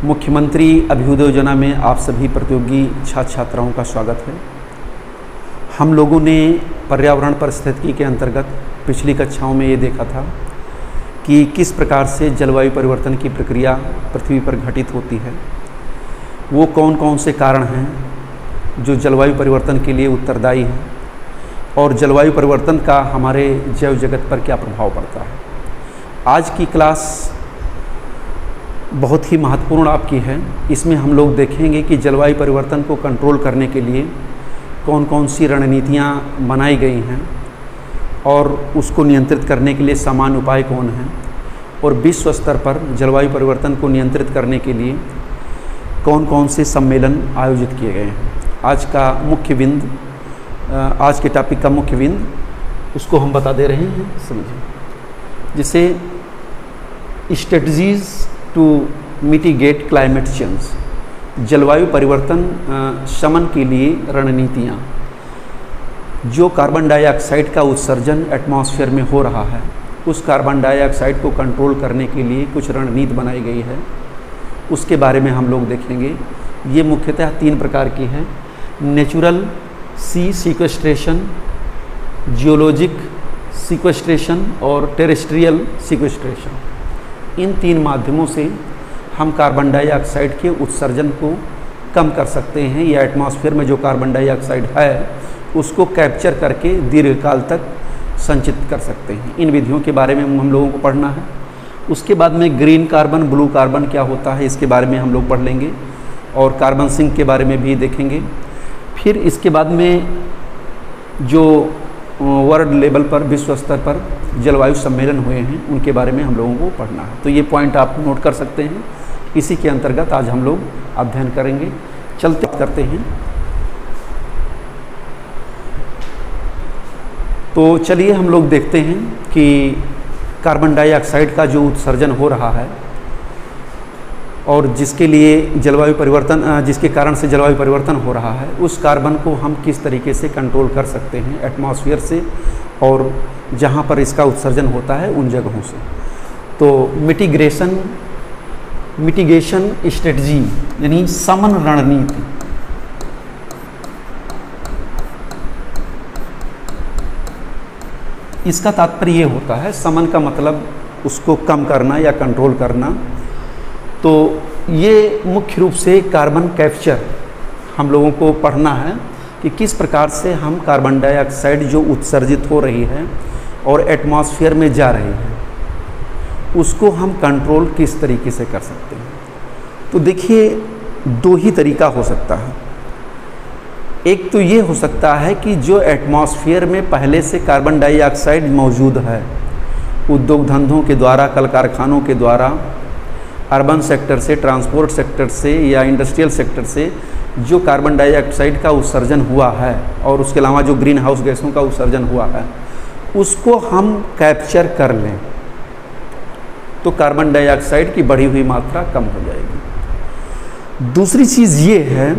मुख्यमंत्री अभ्युदय योजना में आप सभी प्रतियोगी छात्र छात्राओं का स्वागत है। हम लोगों ने पर्यावरण पारिस्थितिकी के अंतर्गत पिछली कक्षाओं में ये देखा था कि किस प्रकार से जलवायु परिवर्तन की प्रक्रिया पृथ्वी पर घटित होती है, वो कौन कौन से कारण हैं जो जलवायु परिवर्तन के लिए उत्तरदायी हैं और जलवायु परिवर्तन का हमारे जैव जगत पर क्या प्रभाव पड़ता है। आज की क्लास बहुत ही महत्वपूर्ण आपकी है। इसमें हम लोग देखेंगे कि जलवायु परिवर्तन को कंट्रोल करने के लिए कौन कौन सी रणनीतियाँ बनाई गई हैं और उसको नियंत्रित करने के लिए सामान्य उपाय कौन हैं, और विश्व स्तर पर जलवायु परिवर्तन को नियंत्रित करने के लिए कौन कौन से सम्मेलन आयोजित किए गए हैं। आज का मुख्य बिंदु, आज के टॉपिक का मुख्य बिंदु उसको हम बता दे रहे हैं, समझिए, जिसे strategies to mitigate climate change, जलवायु परिवर्तन शमन के लिए रणनीतियाँ। जो कार्बन डाइऑक्साइड का उत्सर्जन एटमॉस्फेयर में हो रहा है, उस कार्बन डाइऑक्साइड को कंट्रोल करने के लिए कुछ रणनीति बनाई गई है, उसके बारे में हम लोग देखेंगे। ये मुख्यतः 3 प्रकार की है: नेचुरल सी सीक्वेस्ट्रेशन, जियोलॉजिक सीक्वेस्ट्रेशन और टेरेस्ट्रियल सीक्वेस्ट्रेशन। इन 3 माध्यमों से हम कार्बन डाइऑक्साइड के उत्सर्जन को कम कर सकते हैं, या एटमॉस्फेयर में जो कार्बन डाइऑक्साइड है उसको कैप्चर करके दीर्घकाल तक संचित कर सकते हैं। इन विधियों के बारे में हम लोगों को पढ़ना है। उसके बाद में ग्रीन कार्बन, ब्लू कार्बन क्या होता है, इसके बारे में हम लोग पढ़ लेंगे और कार्बन सिंक के बारे में भी देखेंगे। फिर इसके बाद में जो वर्ल्ड लेवल पर, विश्व स्तर पर जलवायु सम्मेलन हुए हैं, उनके बारे में हम लोगों को पढ़ना है। तो ये पॉइंट आप नोट कर सकते हैं। इसी के अंतर्गत आज हम लोग अध्ययन करेंगे। चलते करते हैं। तो चलिए हम लोग देखते हैं कि कार्बन डाइऑक्साइड का जो उत्सर्जन हो रहा है और जिसके लिए जलवायु परिवर्तन, जिसके कारण से जलवायु परिवर्तन हो रहा है, उस कार्बन को हम किस तरीके से कंट्रोल कर सकते हैं एटमॉस्फेयर से, और जहाँ पर इसका उत्सर्जन होता है उन जगहों से। तो मिटिगेशन स्ट्रेटजी यानी शमन रणनीति, इसका तात्पर्य ये होता है, शमन का मतलब उसको कम करना या कंट्रोल करना। तो ये मुख्य रूप से कार्बन कैप्चर हम लोगों को पढ़ना है कि किस प्रकार से हम कार्बन डाइऑक्साइड जो उत्सर्जित हो रही है और एटमॉस्फेयर में जा रही है, उसको हम कंट्रोल किस तरीके से कर सकते हैं। तो देखिए, 2 ही तरीका हो सकता है। एक तो ये हो सकता है कि जो एटमॉस्फेयर में पहले से कार्बन डाइऑक्साइड मौजूद है, उद्योग धंधों के द्वारा, कल कारखानों के द्वारा, अर्बन सेक्टर से, ट्रांसपोर्ट सेक्टर से या इंडस्ट्रियल सेक्टर से जो कार्बन डाइऑक्साइड का उत्सर्जन हुआ है और उसके अलावा जो ग्रीन हाउस गैसों का उत्सर्जन हुआ है, उसको हम कैप्चर कर लें तो कार्बन डाइऑक्साइड की बढ़ी हुई मात्रा कम हो जाएगी। दूसरी चीज़ ये है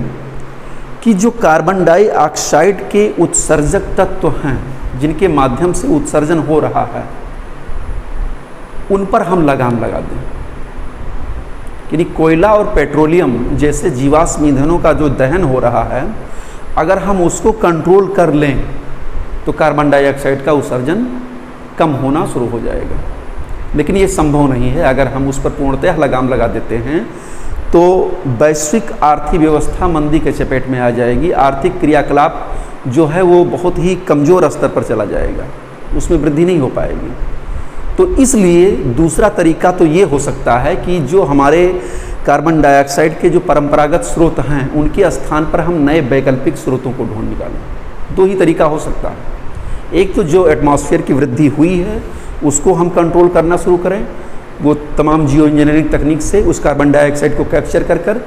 कि जो कार्बन डाइऑक्साइड के उत्सर्जक तत्व हैं, जिनके माध्यम से उत्सर्जन हो रहा है, उन पर हम लगाम लगा दें। यानी कोयला और पेट्रोलियम जैसे जीवाश्म ईंधनों का जो दहन हो रहा है, अगर हम उसको कंट्रोल कर लें तो कार्बन डाइऑक्साइड का उत्सर्जन कम होना शुरू हो जाएगा। लेकिन ये संभव नहीं है। अगर हम उस पर पूर्णतः लगाम लगा देते हैं तो वैश्विक आर्थिक व्यवस्था मंदी के चपेट में आ जाएगी। आर्थिक क्रियाकलाप जो है वो बहुत ही कमज़ोर स्तर पर चला जाएगा, उसमें वृद्धि नहीं हो पाएगी। तो इसलिए दूसरा तरीका तो ये हो सकता है कि जो हमारे कार्बन डाइऑक्साइड के जो परंपरागत स्रोत हैं, उनके स्थान पर हम नए वैकल्पिक स्रोतों को ढूंढ निकालें। 2 ही तरीका हो सकता है। एक तो जो एटमॉस्फेयर की वृद्धि हुई है उसको हम कंट्रोल करना शुरू करें, वो तमाम जियो इंजीनियरिंग तकनीक से उस कार्बन डाइऑक्साइड को कैप्चर कर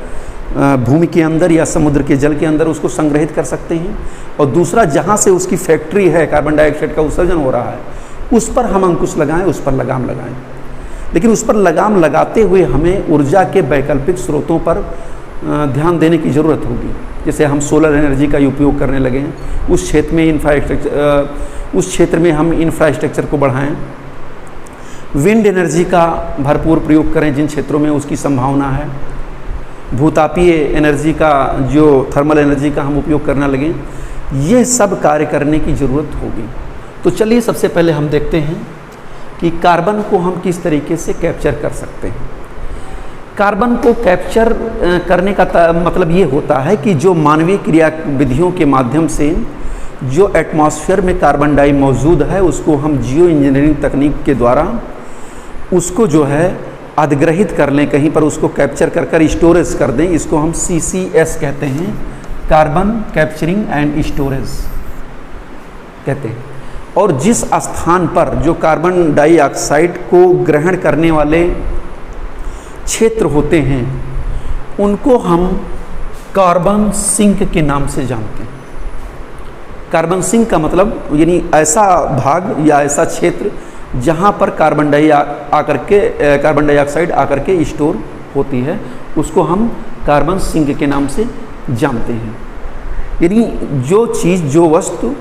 भूमि के अंदर या समुद्र के जल के अंदर उसको संग्रहित कर सकते हैं। और दूसरा, जहाँ से उसकी फैक्ट्री है, कार्बन डाइऑक्साइड का उत्सर्जन हो रहा है, उस पर हम अंकुश लगाएं, उस पर लगाम लगाएं। लेकिन उस पर लगाम लगाते हुए हमें ऊर्जा के वैकल्पिक स्रोतों पर ध्यान देने की ज़रूरत होगी। जैसे हम सोलर एनर्जी का उपयोग करने लगे हैं, उस क्षेत्र में हम इंफ्रास्ट्रक्चर को बढ़ाएं। विंड एनर्जी का भरपूर प्रयोग करें जिन क्षेत्रों में उसकी संभावना है। भूतापीय एनर्जी का, जो थर्मल एनर्जी का हम उपयोग करने लगे, ये सब कार्य करने की ज़रूरत होगी। तो चलिए सबसे पहले हम देखते हैं कि कार्बन को हम किस तरीके से कैप्चर कर सकते हैं। कार्बन को कैप्चर करने का मतलब ये होता है कि जो मानवीय क्रिया विधियों के माध्यम से जो एटमॉस्फेयर में कार्बन डाई मौजूद है, उसको हम जियो इंजीनियरिंग तकनीक के द्वारा उसको जो है अधिग्रहित कर लें, कहीं पर उसको कैप्चर कर स्टोरेज कर दें। इसको हम CCS कहते हैं, कार्बन कैप्चरिंग एंड स्टोरेज कहते हैं। और जिस स्थान पर जो कार्बन डाइऑक्साइड को ग्रहण करने वाले क्षेत्र होते हैं, उनको हम कार्बन सिंक के नाम से जानते हैं। कार्बन सिंक का मतलब यानी ऐसा भाग या ऐसा क्षेत्र जहाँ पर कार्बन डाइऑक्साइड आकर के स्टोर होती है, उसको हम कार्बन सिंक के नाम से जानते हैं। यानी जो चीज़, जो वस्तु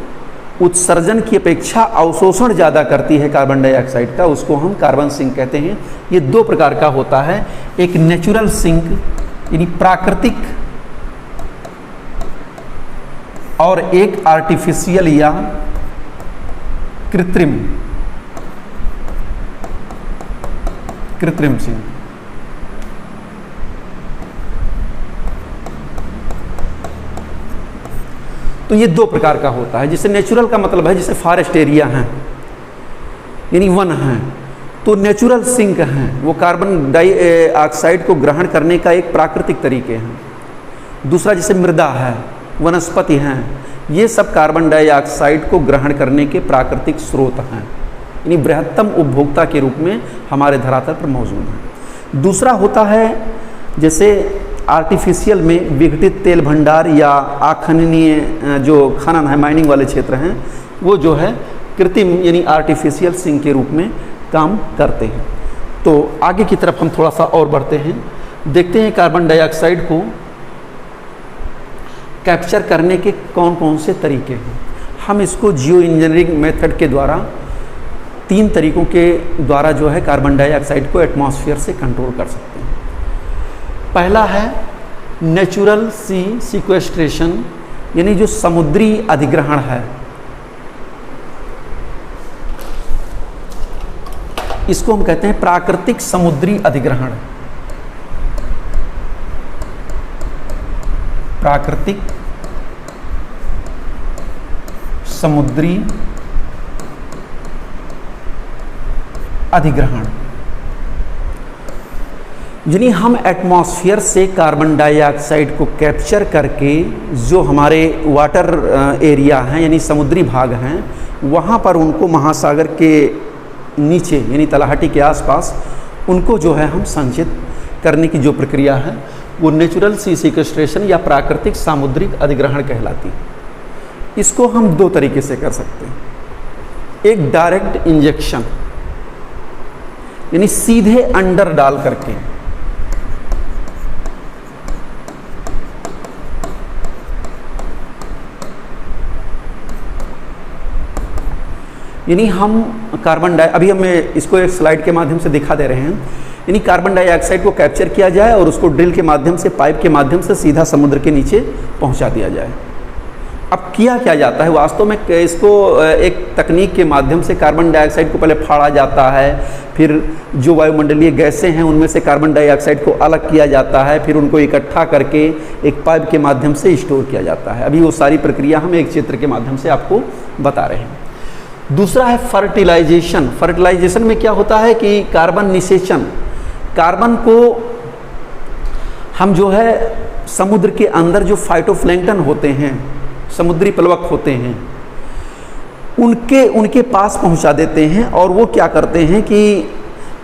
उत्सर्जन की अपेक्षा अवशोषण ज़्यादा करती है कार्बन डाइऑक्साइड का, उसको हम कार्बन सिंक कहते हैं। ये दो प्रकार का होता है, एक नेचुरल सिंक यानी प्राकृतिक, और एक आर्टिफिशियल या कृत्रिम सिंक। तो ये दो प्रकार का होता है। जैसे नेचुरल का मतलब है जैसे फॉरेस्ट एरिया हैं यानी वन हैं, तो नेचुरल सिंक हैं, वो कार्बन डाइऑक्साइड को ग्रहण करने का एक प्राकृतिक तरीके हैं। दूसरा जैसे मृदा है, वनस्पति हैं, ये सब कार्बन डाइऑक्साइड को ग्रहण करने के प्राकृतिक स्रोत हैं, यानी बृहत्तम उपभोक्ता के रूप में हमारे धरातल पर मौजूद हैं। दूसरा होता है जैसे आर्टिफिशियल में विघटित तेल भंडार या अखननीय जो खनन है, माइनिंग वाले क्षेत्र हैं, वो जो है कृत्रिम यानी आर्टिफिशियल सिंक के रूप में काम करते हैं। तो आगे की तरफ हम थोड़ा सा और बढ़ते हैं, देखते हैं कार्बन डाइऑक्साइड को कैप्चर करने के कौन कौन से तरीके हैं। हम इसको जियो इंजीनियरिंग मेथड के द्वारा 3 तरीकों के द्वारा जो है कार्बन डाइऑक्साइड को एटमॉस्फेयर से कंट्रोल कर सकते हैं। पहला है नेचुरल सी सिक्वेस्ट्रेशन, यानी जो समुद्री अधिग्रहण है, इसको हम कहते हैं प्राकृतिक समुद्री अधिग्रहण। प्राकृतिक समुद्री अधिग्रहण, यानी हम एटमॉस्फेयर से कार्बन डाइऑक्साइड को कैप्चर करके जो हमारे वाटर एरिया हैं यानी समुद्री भाग हैं, वहाँ पर उनको महासागर के नीचे यानी तलहटी के आसपास उनको जो है हम संचित करने की जो प्रक्रिया है, वो नेचुरल सी सिक्वेस्ट्रेशन या प्राकृतिक सामुद्रिक अधिग्रहण कहलाती है। इसको हम 2 तरीके से कर सकते हैं। एक डायरेक्ट इंजेक्शन यानी सीधे अंडर डाल करके, यानी हम अभी हमें इसको एक स्लाइड के माध्यम से दिखा दे रहे हैं, यानी कार्बन डाइऑक्साइड को कैप्चर किया जाए और उसको ड्रिल के माध्यम से, पाइप के माध्यम से सीधा समुद्र के नीचे पहुंचा दिया जाए। अब किया क्या जाता है वास्तव में, इसको एक तकनीक के माध्यम से कार्बन डाइऑक्साइड को पहले फाड़ा जाता है, फिर जो वायुमंडलीय गैसें हैं उनमें से कार्बन डाइऑक्साइड को अलग किया जाता है, फिर उनको इकट्ठा करके एक पाइप के माध्यम से स्टोर किया जाता है। अभी वो सारी प्रक्रिया हम एक चित्र के माध्यम से आपको बता रहे हैं। दूसरा है फर्टिलाइजेशन। फर्टिलाइजेशन में क्या होता है कि कार्बन निषेचन, कार्बन को हम जो है समुद्र के अंदर जो फाइटोप्लैंक्टन होते हैं, समुद्री प्लवक होते हैं, उनके पास पहुंचा देते हैं और वो क्या करते हैं कि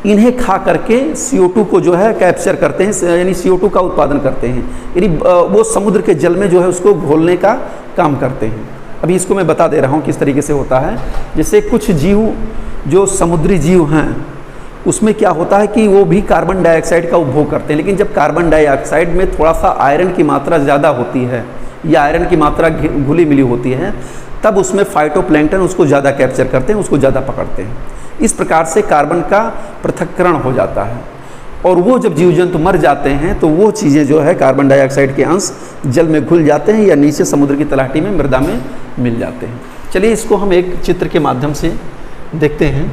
इन्हें खा करके CO2 को जो है कैप्चर करते हैं, यानी CO2 का उत्पादन करते हैं, यानी वो समुद्र के जल में जो है उसको घोलने का काम करते हैं। अभी इसको मैं बता दे रहा हूँ किस तरीके से होता है। जैसे कुछ जीव जो समुद्री जीव हैं उसमें क्या होता है कि वो भी कार्बन डाइऑक्साइड का उपभोग करते हैं, लेकिन जब कार्बन डाइऑक्साइड में थोड़ा सा आयरन की मात्रा ज़्यादा होती है या आयरन की मात्रा घुली मिली होती है, तब उसमें फाइटोप्लैंक्टन उसको ज़्यादा कैप्चर करते हैं, उसको ज़्यादा पकड़ते हैं। इस प्रकार से कार्बन का पृथक्करण हो जाता है और वो जब जीव जंतु मर जाते हैं तो वो चीज़ें जो है कार्बन डाइऑक्साइड के अंश जल में घुल जाते हैं या नीचे समुद्र की तलहटी में मृदा में मिल जाते हैं। चलिए इसको हम एक चित्र के माध्यम से देखते हैं।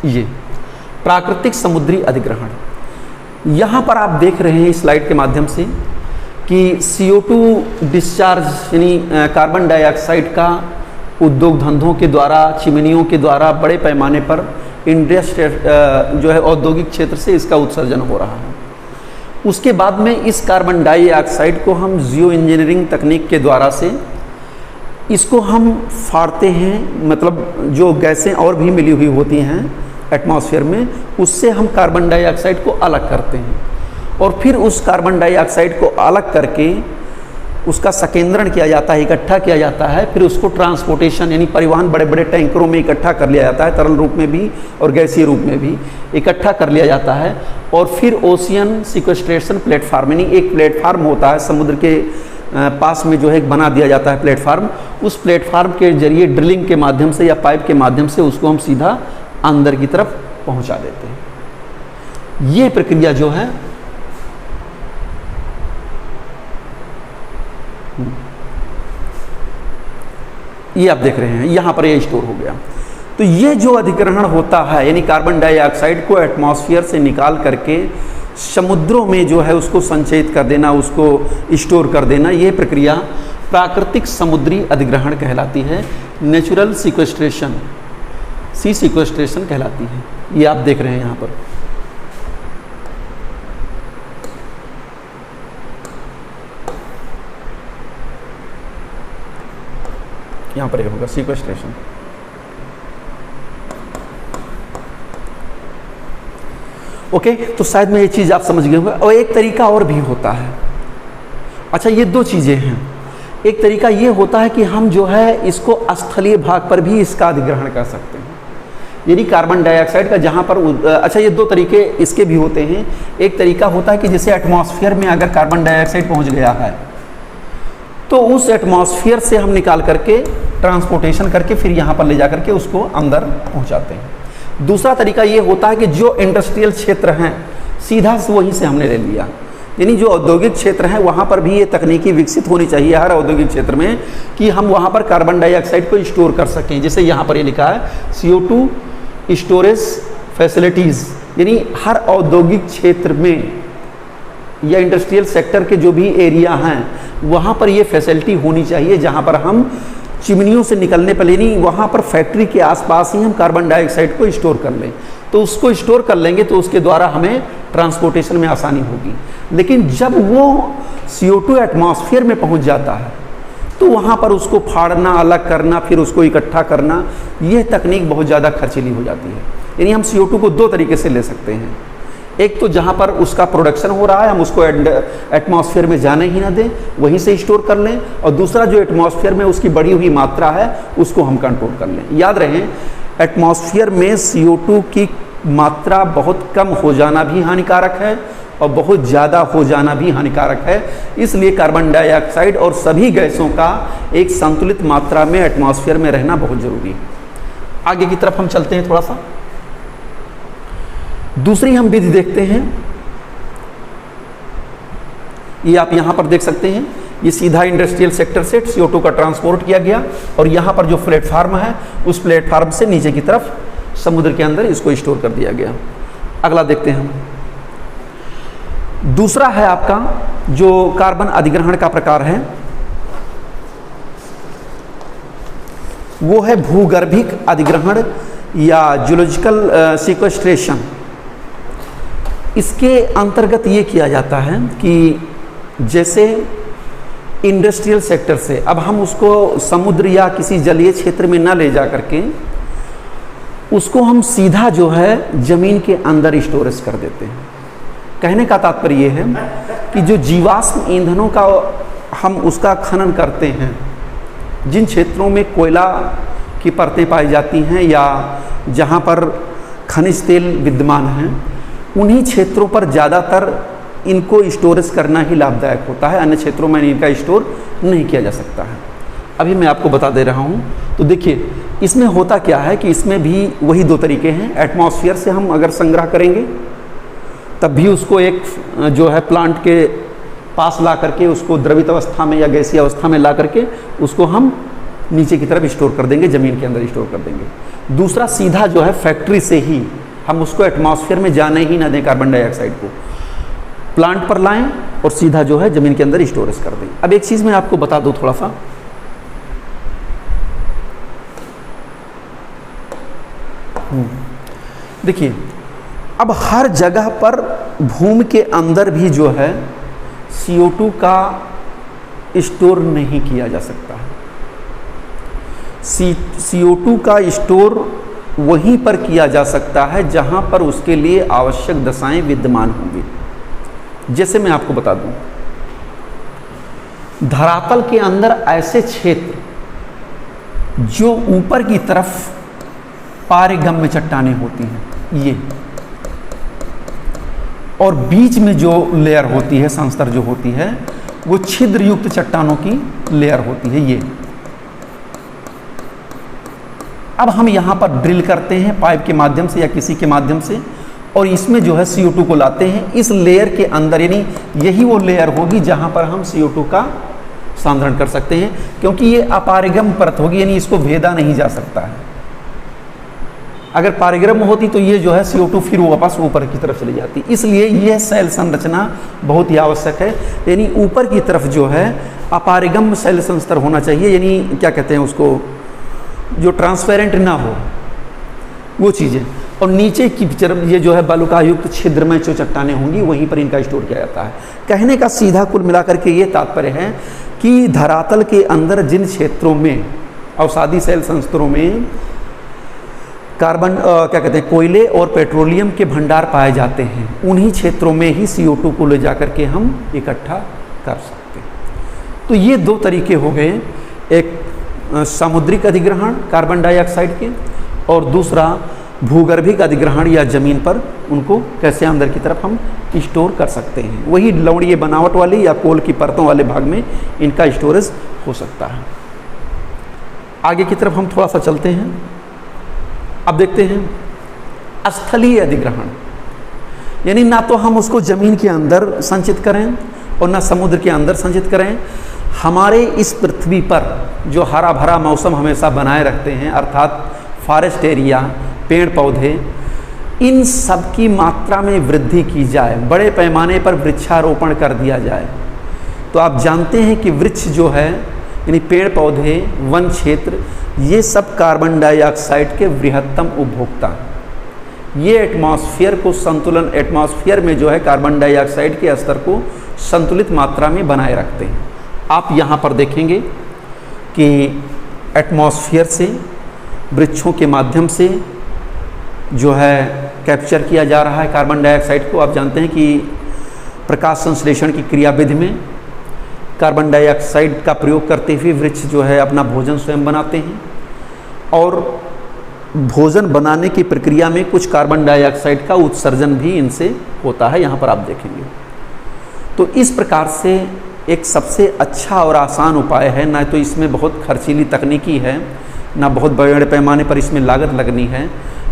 ये प्राकृतिक समुद्री अधिग्रहण, यहाँ पर आप देख रहे हैं इस स्लाइड के माध्यम से कि CO2 डिस्चार्ज यानी कार्बन डाइऑक्साइड का उद्योग धंधों के द्वारा, चिमनियों के द्वारा बड़े पैमाने पर इंडस्ट्री जो है औद्योगिक क्षेत्र से इसका उत्सर्जन हो रहा है। उसके बाद में इस कार्बन डाइऑक्साइड को हम जियो इंजीनियरिंग तकनीक के द्वारा से इसको हम फाड़ते हैं, मतलब जो गैसें और भी मिली हुई होती हैं एटमॉस्फेयर में, उससे हम कार्बन डाइऑक्साइड को अलग करते हैं और फिर उस कार्बन डाइऑक्साइड को अलग करके उसका संकेंद्रण किया जाता है, इकट्ठा किया जाता है, फिर उसको ट्रांसपोर्टेशन यानी परिवहन बड़े बड़े टैंकरों में इकट्ठा कर लिया जाता है, तरल रूप में भी और गैसीय रूप में भी इकट्ठा कर लिया जाता है और फिर ओशियन सिक्वेस्ट्रेशन प्लेटफार्म यानी एक प्लेटफार्म होता है समुद्र के पास में जो है बना दिया जाता है प्लेटफार्म, उस प्लेटफार्म के जरिए ड्रिलिंग के माध्यम से या पाइप के माध्यम से उसको हम सीधा अंदर की तरफ पहुंचा देते हैं। ये प्रक्रिया जो है ये आप देख रहे हैं, यहाँ पर ये स्टोर हो गया। तो ये जो अधिग्रहण होता है यानी कार्बन डाइऑक्साइड को एटमॉस्फेयर से निकाल करके समुद्रों में जो है उसको संचयित कर देना, उसको स्टोर कर देना, ये प्रक्रिया प्राकृतिक समुद्री अधिग्रहण कहलाती है। नेचुरल सिक्वेस्ट्रेशन, सी सिक्वेस्ट्रेशन कहलाती है। ये आप देख रहे हैं यहाँ पर। यहाँ पर ये होगा सिक्वेस्ट्रेशन। ओके, तो शायद में ये चीज़ आप समझ गए होंगे। और एक तरीका और भी होता है। अच्छा, ये दो चीज़ें हैं। एक तरीका ये होता है कि हम जो है इसको स्थलीय भाग पर भी इसका अधिग्रहण कर सकते हैं, यानी कार्बन डाइऑक्साइड का जहाँ पर अच्छा, ये दो तरीके इसके भी होते हैं। एक तरीका होता है कि जैसे एटमॉस्फेयर में अगर कार्बन डाइऑक्साइड पहुँच गया है तो उस एटमॉस्फेयर से हम निकाल करके ट्रांसपोर्टेशन करके फिर यहाँ पर ले जा करके उसको अंदर पहुँचाते हैं। दूसरा तरीका ये होता है कि जो इंडस्ट्रियल क्षेत्र हैं सीधा से वहीं से हमने ले लिया, यानी जो औद्योगिक क्षेत्र हैं वहाँ पर भी ये तकनीकी विकसित होनी चाहिए हर औद्योगिक क्षेत्र में कि हम वहाँ पर कार्बन डाइऑक्साइड को स्टोर कर सकें। जैसे यहाँ पर ये लिखा है CO2 स्टोरेज फैसिलिटीज़, यानी हर औद्योगिक क्षेत्र में या इंडस्ट्रियल सेक्टर के जो भी एरिया हैं वहाँ पर ये फैसिलिटी होनी चाहिए जहाँ पर हम चिमनियों से निकलने पर, यानी वहाँ पर फैक्ट्री के आसपास ही हम कार्बन डाइऑक्साइड को स्टोर कर लें। तो उसको स्टोर कर लेंगे तो उसके द्वारा हमें ट्रांसपोर्टेशन में आसानी होगी। लेकिन जब वो CO2 एटमॉस्फेयर में पहुँच जाता है तो वहाँ पर उसको फाड़ना, अलग करना, फिर उसको इकट्ठा करना, यह तकनीक बहुत ज़्यादा खर्चीली हो जाती है। यानी हम CO2 को दो तरीके से ले सकते हैं। एक तो जहाँ पर उसका प्रोडक्शन हो रहा है हम उसको एटमॉस्फेयर में जाने ही ना दें, वहीं से स्टोर कर लें, और दूसरा जो एटमॉस्फेयर में उसकी बढ़ी हुई मात्रा है उसको हम कंट्रोल कर लें। याद रहे, एटमॉस्फेयर में CO2 की मात्रा बहुत कम हो जाना भी हानिकारक है और बहुत ज़्यादा हो जाना भी हानिकारक है। इसलिए कार्बन डाइऑक्साइड और सभी गैसों का एक संतुलित मात्रा में एटमॉस्फेयर में रहना बहुत ज़रूरी है। आगे की तरफ हम चलते हैं थोड़ा सा। दूसरी हम विधि देखते हैं, ये आप यहाँ पर देख सकते हैं। ये सीधा इंडस्ट्रियल सेक्टर से CO2 का ट्रांसपोर्ट किया गया और यहाँ पर जो प्लेटफार्म है उस प्लेटफार्म से नीचे की तरफ समुद्र के अंदर इसको स्टोर कर दिया गया। अगला देखते हैं हम। दूसरा है आपका जो कार्बन अधिग्रहण का प्रकार है वो है भूगर्भिक अधिग्रहण या जियोलॉजिकल सिक्वेस्ट्रेशन। इसके अंतर्गत ये किया जाता है कि जैसे इंडस्ट्रियल सेक्टर से अब हम उसको समुद्र या किसी जलीय क्षेत्र में न ले जा करके उसको हम सीधा जो है ज़मीन के अंदर स्टोरेज कर देते हैं। कहने का तात्पर्य ये है कि जो जीवाश्म ईंधनों का हम उसका खनन करते हैं, जिन क्षेत्रों में कोयला की परतें पाई जाती हैं या जहाँ पर खनिज तेल विद्यमान हैं, उन्हीं क्षेत्रों पर ज़्यादातर इनको स्टोरेज करना ही लाभदायक होता है। अन्य क्षेत्रों में इनका स्टोर नहीं किया जा सकता है। अभी मैं आपको बता दे रहा हूँ। तो देखिए, इसमें होता क्या है कि इसमें भी वही दो तरीके हैं। एटमॉस्फेयर से हम अगर संग्रह करेंगे तब भी उसको एक जो है प्लांट के पास ला करके उसको द्रवित अवस्था में या गैसीय अवस्था में ला करके उसको हम नीचे की तरफ स्टोर कर देंगे, ज़मीन के अंदर स्टोर कर देंगे। दूसरा सीधा जो है फैक्ट्री से ही हम उसको एटमॉस्फेयर में जाने ही ना दें, कार्बन डाइऑक्साइड को प्लांट पर लाएं और सीधा जो है ज़मीन के अंदर स्टोरेज कर दें। अब एक चीज़ मैं आपको बता दूं थोड़ा सा, देखिए अब हर जगह पर भूमि के अंदर भी जो है CO2 का स्टोर नहीं किया जा सकता है। CO2 का स्टोर वहीं पर किया जा सकता है जहां पर उसके लिए आवश्यक दशाएं विद्यमान होंगी। जैसे मैं आपको बता दूं, धरातल के अंदर ऐसे क्षेत्र जो ऊपर की तरफ पारेगम्य चट्टानें होती हैं ये, और बीच में जो लेयर होती है, संस्तर जो होती है, वो छिद्र युक्त चट्टानों की लेयर होती है ये। अब हम यहाँ पर ड्रिल करते हैं पाइप के माध्यम से या किसी के माध्यम से, और इसमें जो है CO2 को लाते हैं इस लेयर के अंदर, यानी यही वो लेयर होगी जहाँ पर हम CO2 का सांद्रण कर सकते हैं, क्योंकि ये अपारगम परत होगी, यानी इसको भेदा नहीं जा सकता है। अगर पारगम होती तो ये जो है CO2 फिर वापस ऊपर की तरफ चली जाती। इसलिए यह सेल संरचना बहुत ही आवश्यक है, यानी ऊपर की तरफ जो है अपारगम सेल संस्तर होना चाहिए, यानी क्या कहते हैं उसको, जो ट्रांसपेरेंट ना हो वो चीज़ें, और नीचे की तरफ ये जो है बालुकायुक्त छिद्र में जो चट्टानें होंगी वहीं पर इनका स्टोर किया जाता है। कहने का सीधा कुल मिलाकर के ये तात्पर्य है कि धरातल के अंदर जिन क्षेत्रों में अवसादी सेल संस्तरों में कार्बन क्या कहते हैं कोयले और पेट्रोलियम के भंडार पाए जाते हैं, उन्हीं क्षेत्रों में ही CO2 को ले जाकर के हम इकट्ठा कर सकते हैं। तो ये दो तरीके हो गए, एक सामुद्रिक अधिग्रहण कार्बन डाइऑक्साइड के, और दूसरा भूगर्भिक अधिग्रहण या ज़मीन पर उनको कैसे अंदर की तरफ हम स्टोर कर सकते हैं। वही लवणीय बनावट वाली या कोल की परतों वाले भाग में इनका स्टोरेज हो सकता है। आगे की तरफ हम थोड़ा सा चलते हैं। अब देखते हैं स्थलीय अधिग्रहण, यानी ना तो हम उसको ज़मीन के अंदर संचित करें और ना समुद्र के अंदर संचित करें। हमारे इस पृथ्वी पर जो हरा भरा मौसम हमेशा बनाए रखते हैं, अर्थात फॉरेस्ट एरिया, पेड़ पौधे, इन सब की मात्रा में वृद्धि की जाए, बड़े पैमाने पर वृक्षारोपण कर दिया जाए। तो आप जानते हैं कि वृक्ष जो है, यानी पेड़ पौधे, वन क्षेत्र, ये सब कार्बन डाइऑक्साइड के वृहत्तम उपभोक्ता हैं। ये एटमॉस्फेयर को संतुलन, एटमॉस्फेयर में जो है कार्बन डाइऑक्साइड के स्तर को संतुलित मात्रा में बनाए रखते हैं। आप यहाँ पर देखेंगे कि एटमॉस्फेयर से वृक्षों के माध्यम से जो है कैप्चर किया जा रहा है कार्बन डाइऑक्साइड को। आप जानते हैं कि प्रकाश संश्लेषण की क्रियाविधि में कार्बन डाइऑक्साइड का प्रयोग करते हुए वृक्ष जो है अपना भोजन स्वयं बनाते हैं, और भोजन बनाने की प्रक्रिया में कुछ कार्बन डाइऑक्साइड का उत्सर्जन भी इनसे होता है, यहाँ पर आप देखेंगे। तो इस प्रकार से एक सबसे अच्छा और आसान उपाय है, ना तो इसमें बहुत खर्चीली तकनीकी है, ना बहुत बड़े पैमाने पर इसमें लागत लगनी है।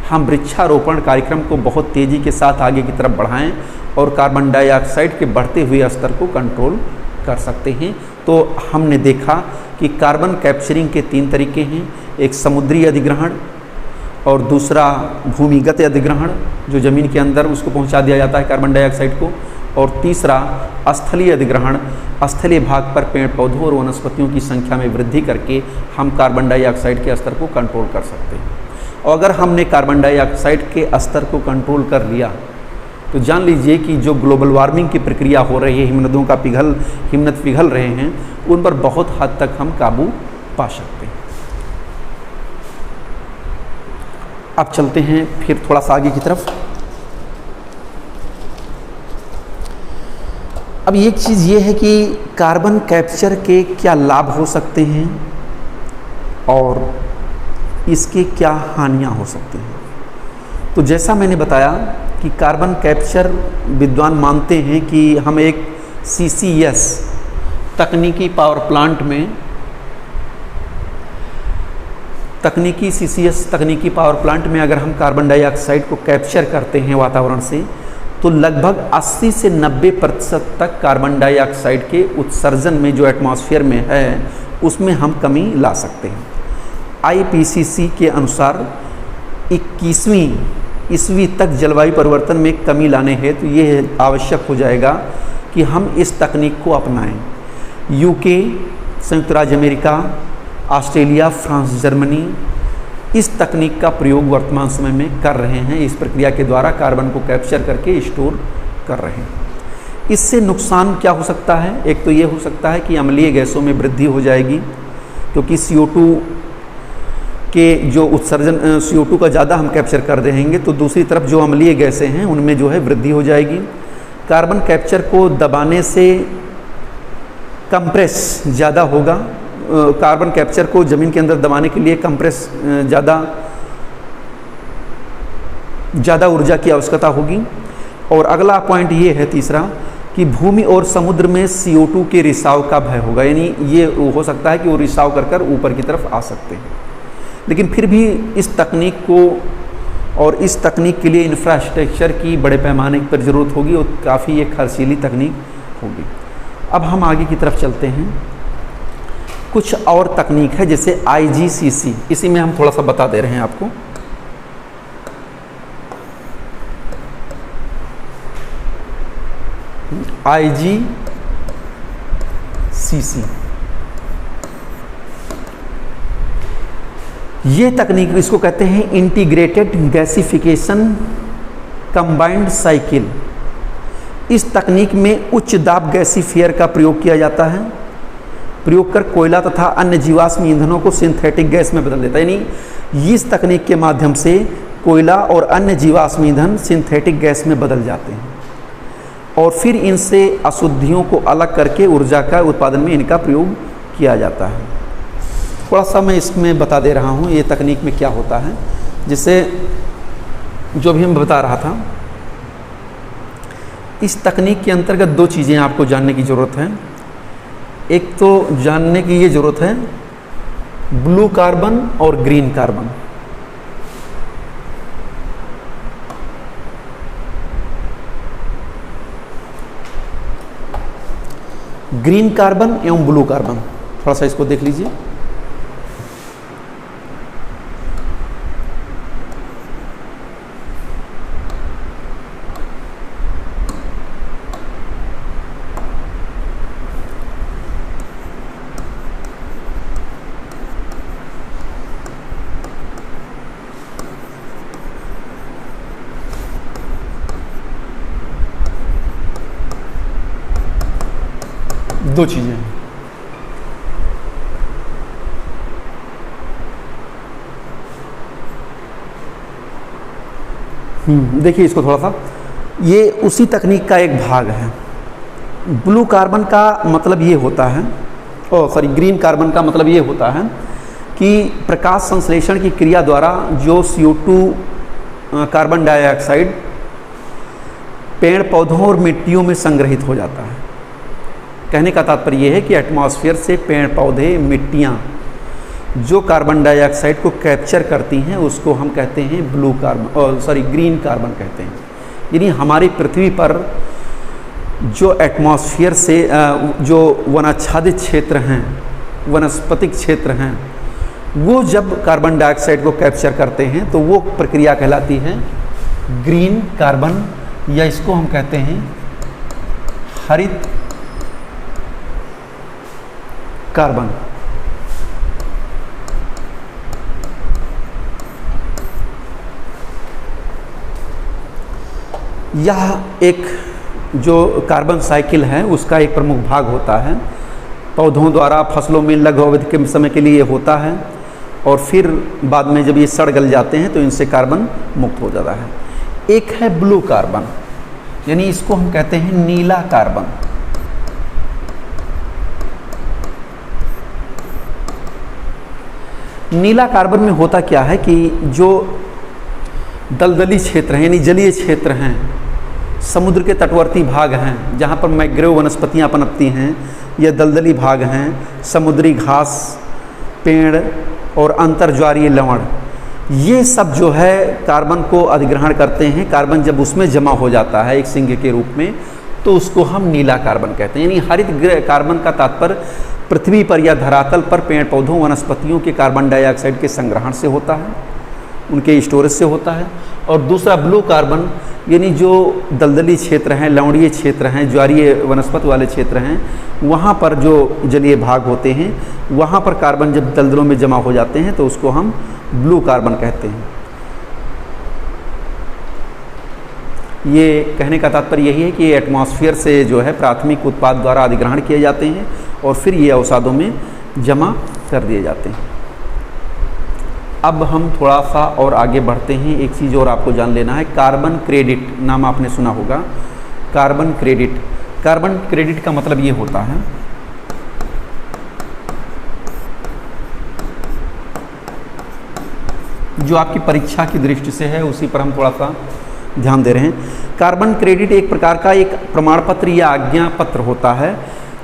हम वृक्षारोपण कार्यक्रम को बहुत तेज़ी के साथ आगे की तरफ बढ़ाएं और कार्बन डाइऑक्साइड के बढ़ते हुए स्तर को कंट्रोल कर सकते हैं। तो हमने देखा कि कार्बन कैप्चरिंग के 3 तरीके हैं, एक समुद्री अधिग्रहण, और दूसरा भूमिगत अधिग्रहण जो ज़मीन के अंदर उसको पहुंचा दिया जाता है कार्बन डाइऑक्साइड को, और तीसरा स्थलीय अधिग्रहण, स्थलीय भाग पर पेड़ पौधों और वनस्पतियों की संख्या में वृद्धि करके हम कार्बन डाइऑक्साइड के स्तर को कंट्रोल कर सकते हैं। और अगर हमने कार्बन डाइऑक्साइड के स्तर को कंट्रोल कर लिया तो जान लीजिए कि जो ग्लोबल वार्मिंग की प्रक्रिया हो रही है, हिमनदों का हिमनद पिघल रहे हैं, उन पर बहुत हद तक हम काबू पा सकते हैं। अब चलते हैं फिर थोड़ा सा आगे की तरफ। अब एक चीज़ ये है कि कार्बन कैप्चर के क्या लाभ हो सकते हैं और इसके क्या हानियां हो सकती हैं। तो जैसा मैंने बताया कि कार्बन कैप्चर विद्वान मानते हैं कि हम एक CCS तकनीकी पावर प्लांट में तकनीकी CCS तकनीकी पावर प्लांट में अगर हम कार्बन डाइऑक्साइड को कैप्चर करते हैं वातावरण से, तो लगभग 80 से 90% तक कार्बन डाइऑक्साइड के उत्सर्जन में जो एटमॉस्फेयर में है उसमें हम कमी ला सकते हैं। IPCC के अनुसार 21वीं ईस्वी तक जलवायु परिवर्तन में कमी लाने हेतु तो ये आवश्यक हो जाएगा कि हम इस तकनीक को अपनाएं। UK, संयुक्त राज्य अमेरिका, ऑस्ट्रेलिया, फ्रांस, जर्मनी इस तकनीक का प्रयोग वर्तमान समय में कर रहे हैं। इस प्रक्रिया के द्वारा कार्बन को कैप्चर करके स्टोर कर रहे हैं। इससे नुकसान क्या हो सकता है? एक तो ये हो सकता है कि अम्लीय गैसों में वृद्धि हो जाएगी, क्योंकि CO2 के जो उत्सर्जन CO2 का ज़्यादा हम कैप्चर कर देंगे तो दूसरी तरफ जो अम्लीय गैसें हैं उनमें जो है वृद्धि हो जाएगी। कार्बन कैप्चर को दबाने से कंप्रेस ज़्यादा होगा। कार्बन कैप्चर को ज़मीन के अंदर दबाने के लिए कंप्रेस ज़्यादा ऊर्जा की आवश्यकता होगी। और अगला पॉइंट ये है तीसरा कि भूमि और समुद्र में CO2 के रिसाव का भय होगा, यानी ये हो सकता है कि वो रिसाव कर ऊपर की तरफ आ सकते हैं। लेकिन फिर भी इस तकनीक को और इस तकनीक के लिए इंफ्रास्ट्रक्चर की बड़े पैमाने पर ज़रूरत होगी और काफ़ी एक खर्चीली तकनीक होगी। अब हम आगे की तरफ चलते हैं। कुछ और तकनीक है जैसे IGCC, इसी में हम थोड़ा सा बता दे रहे हैं आपको। IGCC ये तकनीक, इसको कहते हैं इंटीग्रेटेड गैसिफिकेशन कंबाइंड साइकिल। इस तकनीक में उच्च दाब गैसीफियर का प्रयोग किया जाता है। प्रयोग कर कोयला तथा अन्य जीवाश्म ईंधनों को सिंथेटिक गैस में बदल देता है, यानी इस तकनीक के माध्यम से कोयला और अन्य जीवाश्म ईंधन सिंथेटिक गैस में बदल जाते हैं और फिर इनसे अशुद्धियों को अलग करके ऊर्जा का उत्पादन में इनका प्रयोग किया जाता है। थोड़ा सा मैं इसमें बता दे रहा हूँ ये तकनीक में क्या होता है, जिससे जो भी मैं बता रहा था। इस तकनीक के अंतर्गत दो चीज़ें आपको जानने की ज़रूरत है। एक तो जानने की ये ज़रूरत है ब्लू कार्बन और ग्रीन कार्बन। ग्रीन कार्बन एवं ब्लू कार्बन, थोड़ा सा इसको देख लीजिए। दो चीजें देखिए इसको थोड़ा सा, ये उसी तकनीक का एक भाग है। ब्लू कार्बन का मतलब ये होता है, ग्रीन कार्बन का मतलब ये होता है कि प्रकाश संश्लेषण की क्रिया द्वारा जो CO2 कार्बन डाइऑक्साइड पेड़ पौधों और मिट्टियों में संग्रहित हो जाता है। कहने का तात्पर्य यह है कि एटमॉस्फेयर से पेड़ पौधे, मिट्टियाँ जो कार्बन डाइऑक्साइड को कैप्चर करती हैं उसको हम कहते हैं ग्रीन कार्बन कहते हैं। यानी हमारी पृथ्वी पर जो एटमॉस्फेयर से जो वनाच्छादित क्षेत्र हैं, वनस्पतिक क्षेत्र हैं, वो जब कार्बन डाइऑक्साइड को कैप्चर करते हैं तो वो प्रक्रिया कहलाती है ग्रीन कार्बन, या इसको हम कहते हैं हरित कार्बन। यह एक जो कार्बन साइकिल है उसका एक प्रमुख भाग होता है। पौधों द्वारा फसलों में लघु अवधि के समय के लिए होता है और फिर बाद में जब ये सड़ गल जाते हैं तो इनसे कार्बन मुक्त हो जाता है। एक है ब्लू कार्बन, यानी इसको हम कहते हैं नीला कार्बन। नीला कार्बन में होता क्या है कि जो दलदली क्षेत्र हैं, यानी जलीय क्षेत्र हैं, समुद्र के तटवर्ती भाग हैं जहाँ पर मैंग्रोव वनस्पतियाँ पनपती हैं, या दलदली भाग हैं, समुद्री घास, पेड़ और अंतर्ज्वारीय लवण, ये सब जो है कार्बन को अधिग्रहण करते हैं। कार्बन जब उसमें जमा हो जाता है एक सिंक के रूप में, तो उसको हम नीला कार्बन कहते हैं। यानी हरित कार्बन का तात्पर्य पृथ्वी पर या धरातल पर पेड़ पौधों वनस्पतियों के कार्बन डाइऑक्साइड के संग्रहण से होता है, उनके स्टोरेज से होता है। और दूसरा ब्लू कार्बन, यानी जो दलदली क्षेत्र हैं, लवणीय क्षेत्र हैं, ज्वारीय वनस्पति वाले क्षेत्र हैं, वहाँ पर जो जलीय भाग होते हैं, वहाँ पर कार्बन जब दलदलों में जमा हो जाते हैं तो उसको हम ब्लू कार्बन कहते हैं। ये कहने का तात्पर्य यही है कि ये एटमॉस्फेयर से जो है प्राथमिक उत्पाद द्वारा अधिग्रहण किए जाते हैं और फिर ये अवसादों में जमा कर दिए जाते हैं। अब हम थोड़ा सा और आगे बढ़ते हैं। एक चीज़ और आपको जान लेना है, कार्बन क्रेडिट नाम आपने सुना होगा। कार्बन क्रेडिट, कार्बन क्रेडिट का मतलब ये होता है जो आपकी परीक्षा की दृष्टि से है, उसी पर हम थोड़ा सा ध्यान दे रहे हैं। कार्बन क्रेडिट एक प्रकार का एक प्रमाण पत्र या आज्ञा पत्र होता है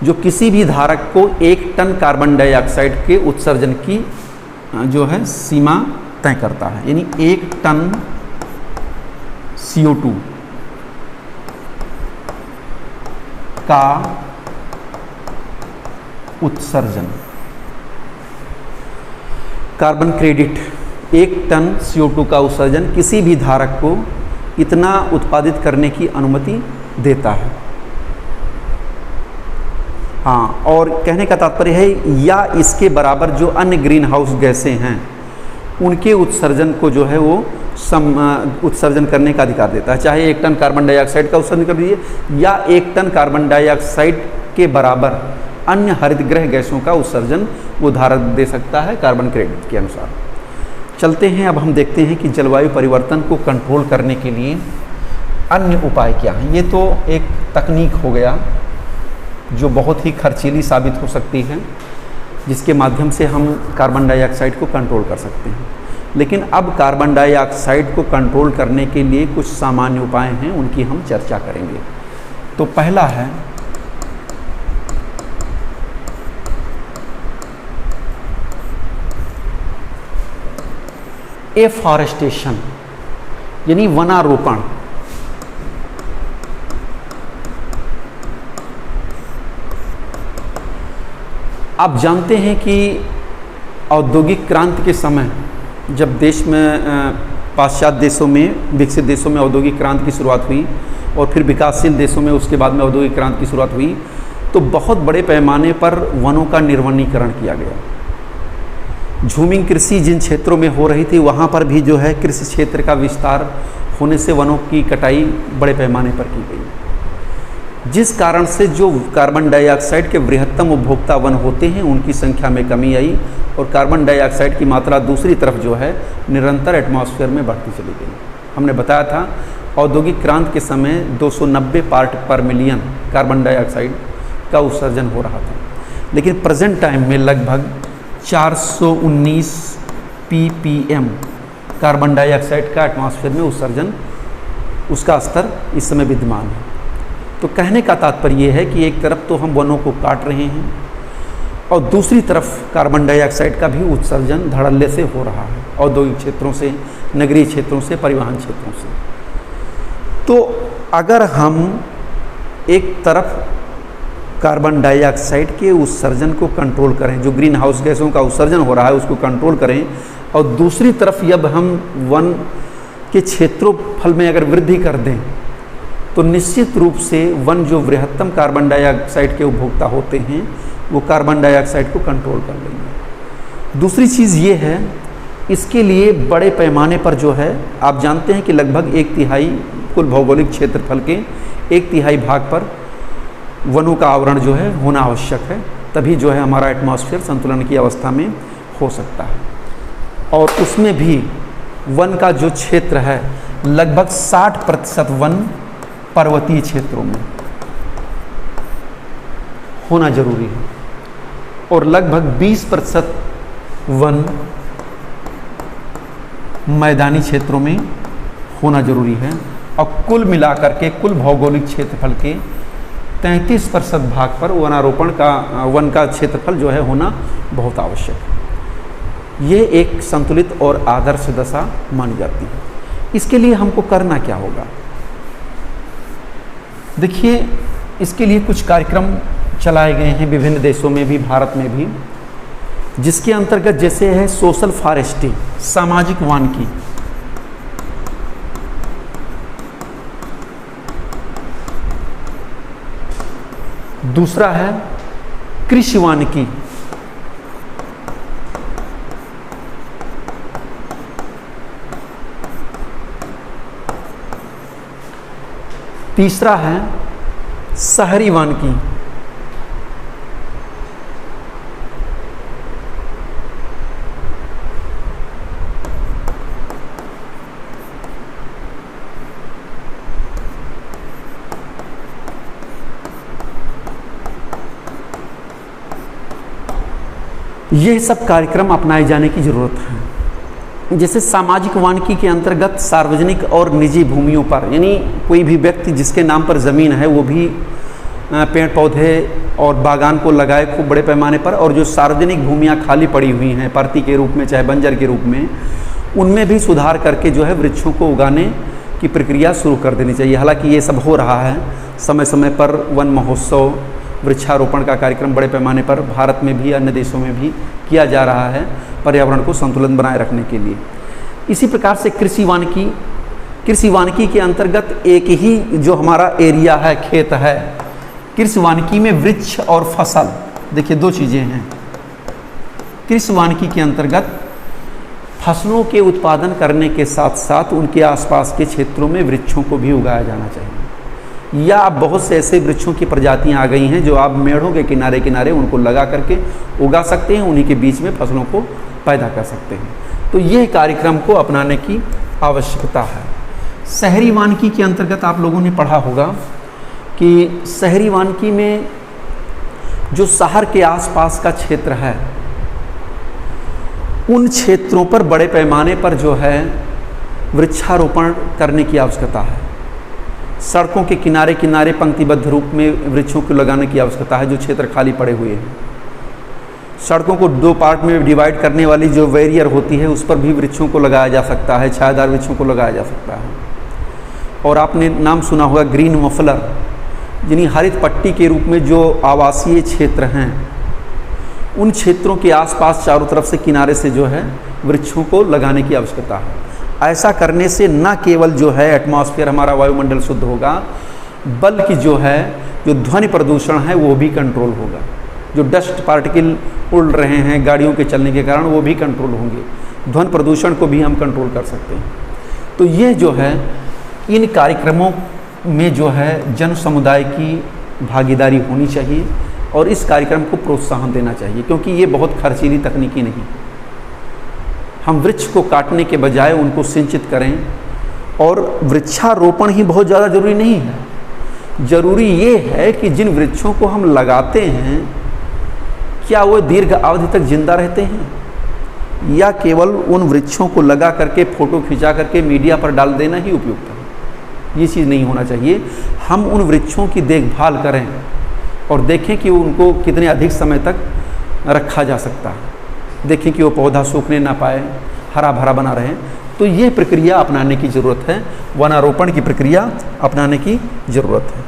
जो किसी भी धारक को 1 टन कार्बन डाइऑक्साइड के उत्सर्जन की जो है सीमा तय करता है। यानी 1 टन CO2 का उत्सर्जन, कार्बन क्रेडिट 1 टन CO2 का उत्सर्जन किसी भी धारक को इतना उत्पादित करने की अनुमति देता है। हाँ, और कहने का तात्पर्य है या इसके बराबर जो अन्य ग्रीन हाउस गैसें हैं उनके उत्सर्जन को जो है वो उत्सर्जन करने का अधिकार देता है। चाहे 1 टन कार्बन डाइऑक्साइड का उत्सर्जन कर दीजिए या 1 टन कार्बन डाइऑक्साइड के बराबर अन्य हरितगृह गैसों का उत्सर्जन वो धारक दे सकता है कार्बन क्रेडिट के अनुसार। चलते हैं, अब हम देखते हैं कि जलवायु परिवर्तन को कंट्रोल करने के लिए अन्य उपाय क्या हैं। ये तो एक तकनीक हो गया जो बहुत ही खर्चीली साबित हो सकती है, जिसके माध्यम से हम कार्बन डाइऑक्साइड को कंट्रोल कर सकते हैं। लेकिन अब कार्बन डाइऑक्साइड को कंट्रोल करने के लिए कुछ सामान्य उपाय हैं, उनकी हम चर्चा करेंगे। तो पहला है एफॉरेस्टेशन, यानी वनारोपण। आप जानते हैं कि औद्योगिक क्रांति के समय जब देश में पाश्चात्य देशों में, विकसित देशों में औद्योगिक क्रांति की शुरुआत हुई और फिर विकासशील देशों में उसके बाद में औद्योगिक क्रांति की शुरुआत हुई, तो बहुत बड़े पैमाने पर वनों का निर्वनीकरण किया गया। झूमिंग कृषि जिन क्षेत्रों में हो रही थी वहाँ पर भी जो है कृषि क्षेत्र का विस्तार होने से वनों की कटाई बड़े पैमाने पर की गई, जिस कारण से जो कार्बन डाइऑक्साइड के बृहत्तम उपभोक्ता वन होते हैं उनकी संख्या में कमी आई और कार्बन डाइऑक्साइड की मात्रा दूसरी तरफ जो है निरंतर एटमॉस्फेयर में बढ़ती चली गई। हमने बताया था औद्योगिक क्रांति के समय 290 पार्ट पर मिलियन कार्बन डाइऑक्साइड का उत्सर्जन हो रहा था, लेकिन प्रेजेंट टाइम में लगभग 419 ppm कार्बन डाइऑक्साइड का एटमॉस्फेयर में उत्सर्जन, उसका स्तर इस समय विद्यमान है। तो कहने का तात्पर्य यह है कि एक तरफ तो हम वनों को काट रहे हैं और दूसरी तरफ कार्बन डाइऑक्साइड का भी उत्सर्जन धड़ल्ले से हो रहा है, औद्योगिक क्षेत्रों से, नगरीय क्षेत्रों से, परिवहन क्षेत्रों से। तो अगर हम एक तरफ कार्बन डाइऑक्साइड के उत्सर्जन को कंट्रोल करें, जो ग्रीन हाउस गैसों का उत्सर्जन हो रहा है उसको कंट्रोल करें, और दूसरी तरफ जब हम वन के क्षेत्रफल में अगर वृद्धि कर दें तो निश्चित रूप से वन जो बृहत्तम कार्बन डाइऑक्साइड के उपभोक्ता होते हैं वो कार्बन डाइऑक्साइड को कंट्रोल कर लेंगे। दूसरी चीज़ ये है, इसके लिए बड़े पैमाने पर जो है, आप जानते हैं कि लगभग 1/3 कुल भौगोलिक क्षेत्रफल के 1/3 भाग पर वनों का आवरण जो है होना आवश्यक है, तभी जो है हमारा एटमॉस्फेयर संतुलन की अवस्था में हो सकता है। और उसमें भी वन का जो क्षेत्र है लगभग 60% वन पर्वतीय क्षेत्रों में होना जरूरी है और लगभग 20% वन मैदानी क्षेत्रों में होना जरूरी है। और कुल मिलाकर के कुल भौगोलिक क्षेत्रफल के 33% भाग पर वनारोपण का, वन का क्षेत्रफल जो है होना बहुत आवश्यक है। ये एक संतुलित और आदर्श दशा मानी जाती है। इसके लिए हमको करना क्या होगा? देखिए, इसके लिए कुछ कार्यक्रम चलाए गए हैं विभिन्न देशों में भी, भारत में भी, जिसके अंतर्गत जैसे है सोशल फॉरेस्ट्री, सामाजिक वानिकी, दूसरा है कृषि वानिकी, तीसरा है शहरी वानिकी, ये सब कार्यक्रम अपनाए जाने की ज़रूरत है। जैसे सामाजिक वानिकी के अंतर्गत सार्वजनिक और निजी भूमियों पर, यानी कोई भी व्यक्ति जिसके नाम पर ज़मीन है वो भी पेड़ पौधे और बागान को लगाए खूब बड़े पैमाने पर, और जो सार्वजनिक भूमियाँ खाली पड़ी हुई हैं परती के रूप में चाहे बंजर के रूप में, उनमें भी सुधार करके जो है वृक्षों को उगाने की प्रक्रिया शुरू कर देनी चाहिए। हालांकि ये सब हो रहा है, समय समय पर वन महोत्सव, वृक्षारोपण का कार्यक्रम बड़े पैमाने पर भारत में भी अन्य देशों में भी किया जा रहा है पर्यावरण को संतुलन बनाए रखने के लिए। इसी प्रकार से कृषि वानिकी के अंतर्गत एक ही जो हमारा एरिया है, खेत है, कृषि वानिकी में वृक्ष और फसल, देखिए दो चीज़ें हैं। कृषि वानिकी के अंतर्गत फसलों के उत्पादन करने के साथ साथ उनके आसपास के क्षेत्रों में वृक्षों को भी उगाया जाना चाहिए। या अब बहुत से ऐसे वृक्षों की प्रजातियां आ गई हैं जो आप मेढ़ों के किनारे किनारे उनको लगा करके उगा सकते हैं, उन्हीं के बीच में फसलों को पैदा कर सकते हैं। तो ये कार्यक्रम को अपनाने की आवश्यकता है। शहरी वानिकी के अंतर्गत आप लोगों ने पढ़ा होगा कि शहरी वानिकी में जो शहर के आसपास का क्षेत्र है, उन क्षेत्रों पर बड़े पैमाने पर जो है वृक्षारोपण करने की आवश्यकता है। सड़कों के किनारे किनारे पंक्तिबद्ध रूप में वृक्षों को लगाने की आवश्यकता है जो क्षेत्र खाली पड़े हुए हैं। सड़कों को दो पार्ट में डिवाइड करने वाली जो बैरियर होती है उस पर भी वृक्षों को लगाया जा सकता है, छायादार वृक्षों को लगाया जा सकता है। और आपने नाम सुना होगा ग्रीन मफलर, यानी हरित पट्टी के रूप में जो आवासीय क्षेत्र हैं, उन क्षेत्रों के आसपास चारों तरफ से किनारे से जो है वृक्षों को लगाने की आवश्यकता है। ऐसा करने से न केवल जो है एटमॉस्फेयर, हमारा वायुमंडल शुद्ध होगा, बल्कि जो ध्वनि प्रदूषण है वो भी कंट्रोल होगा। जो डस्ट पार्टिकल उड़ रहे हैं गाड़ियों के चलने के कारण, वो भी कंट्रोल होंगे। ध्वनि प्रदूषण को भी हम कंट्रोल कर सकते हैं। तो ये जो है इन कार्यक्रमों में जो है जन समुदाय की भागीदारी होनी चाहिए और इस कार्यक्रम को प्रोत्साहन देना चाहिए, क्योंकि ये बहुत खर्चीली तकनीकी नहीं। हम वृक्ष को काटने के बजाय उनको सिंचित करें, और वृक्षारोपण ही बहुत ज़्यादा जरूरी नहीं है। जरूरी ये है कि जिन वृक्षों को हम लगाते हैं क्या वो दीर्घ अवधि तक जिंदा रहते हैं, या केवल उन वृक्षों को लगा करके फोटो खिंचा करके मीडिया पर डाल देना ही उपयुक्त है। ये चीज़ नहीं होना चाहिए। हम उन वृक्षों की देखभाल करें और देखें कि उनको कितने अधिक समय तक रखा जा सकता है, देखें कि वो पौधा सूखने ना पाए, हरा भरा बना रहे। तो ये प्रक्रिया अपनाने की ज़रूरत है, वनारोपण की प्रक्रिया अपनाने की ज़रूरत है।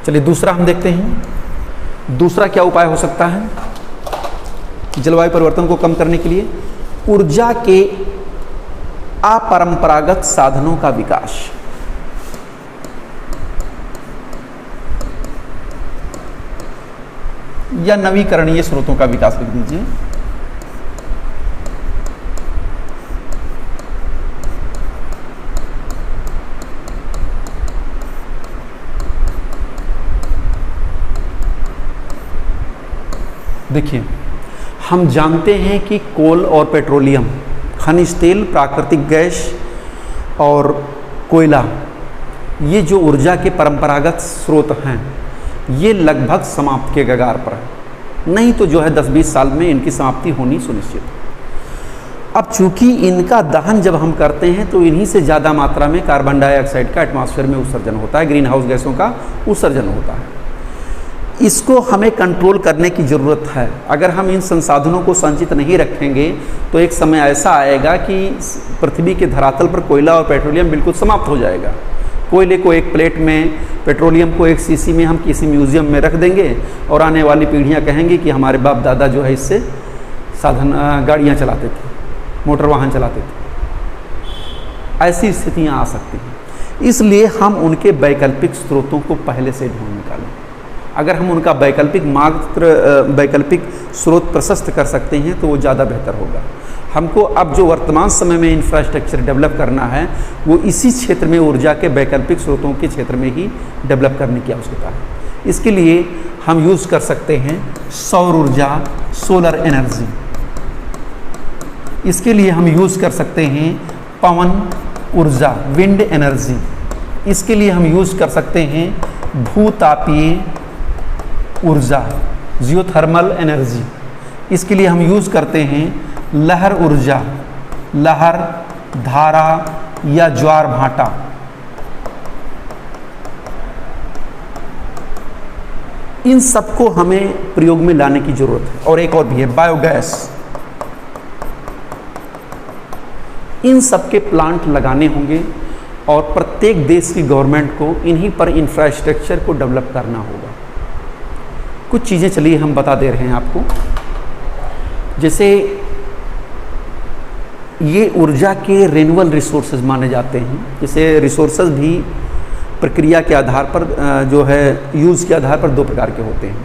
चलिए दूसरा हम देखते हैं। दूसरा क्या उपाय हो सकता है जलवायु परिवर्तन को कम करने के लिए? ऊर्जा के अपरंपरागत साधनों का विकास। या नवीकरणीय स्रोतों का विकास लिख दीजिए। देखिए, हम जानते हैं कि कोल और पेट्रोलियम, खनिज तेल, प्राकृतिक गैस और कोयला, ये जो ऊर्जा के परंपरागत स्रोत हैं, ये लगभग समाप्त के कगार पर है। नहीं तो जो है 10-20 साल में इनकी समाप्ति होनी सुनिश्चित है। अब चूंकि इनका दहन जब हम करते हैं तो इन्हीं से ज़्यादा मात्रा में कार्बन डाइऑक्साइड का एटमॉस्फेयर में उत्सर्जन होता है, ग्रीन हाउस गैसों का उत्सर्जन होता है। इसको हमें कंट्रोल करने की ज़रूरत है। अगर हम इन संसाधनों को संचित नहीं रखेंगे तो एक समय ऐसा आएगा कि पृथ्वी के धरातल पर कोयला और पेट्रोलियम बिल्कुल समाप्त हो जाएगा। कोयले को एक प्लेट में, पेट्रोलियम को एक शीशी में हम किसी म्यूज़ियम में रख देंगे और आने वाली पीढ़ियां कहेंगी कि हमारे बाप दादा जो है इससे गाड़ियां चलाते थे, मोटर वाहन चलाते थे। ऐसी स्थितियां आ सकती हैं। इसलिए हम उनके वैकल्पिक स्रोतों को पहले से ढूंढ निकालें। अगर हम उनका वैकल्पिक स्रोत प्रशस्त कर सकते हैं तो वो ज़्यादा बेहतर होगा। हमको अब जो वर्तमान समय में इंफ्रास्ट्रक्चर डेवलप करना है वो इसी क्षेत्र में, ऊर्जा के वैकल्पिक स्रोतों के क्षेत्र में ही डेवलप करने की आवश्यकता है। इसके लिए हम यूज़ कर सकते हैं सौर ऊर्जा, सोलर एनर्जी। इसके लिए हम यूज़ कर सकते हैं पवन ऊर्जा, विंड एनर्जी। इसके लिए हम यूज़ कर सकते हैं भूतापीय ऊर्जा, जियोथर्मल एनर्जी। इसके लिए हम यूज़ करते हैं लहर ऊर्जा, लहर, धारा या ज्वार भाटा। इन सबको हमें प्रयोग में लाने की जरूरत है। और एक और भी है बायोगैस। इन सब के प्लांट लगाने होंगे और प्रत्येक देश की गवर्नमेंट को इन्हीं पर इंफ्रास्ट्रक्चर को डेवलप करना होगा। कुछ चीज़ें चलिए हम बता दे रहे हैं आपको। जैसे ये ऊर्जा के रिन्यूएबल रिसोर्सेज माने जाते हैं। जैसे रिसोर्सेज भी प्रक्रिया के आधार पर जो है यूज़ के आधार पर दो प्रकार के होते हैं,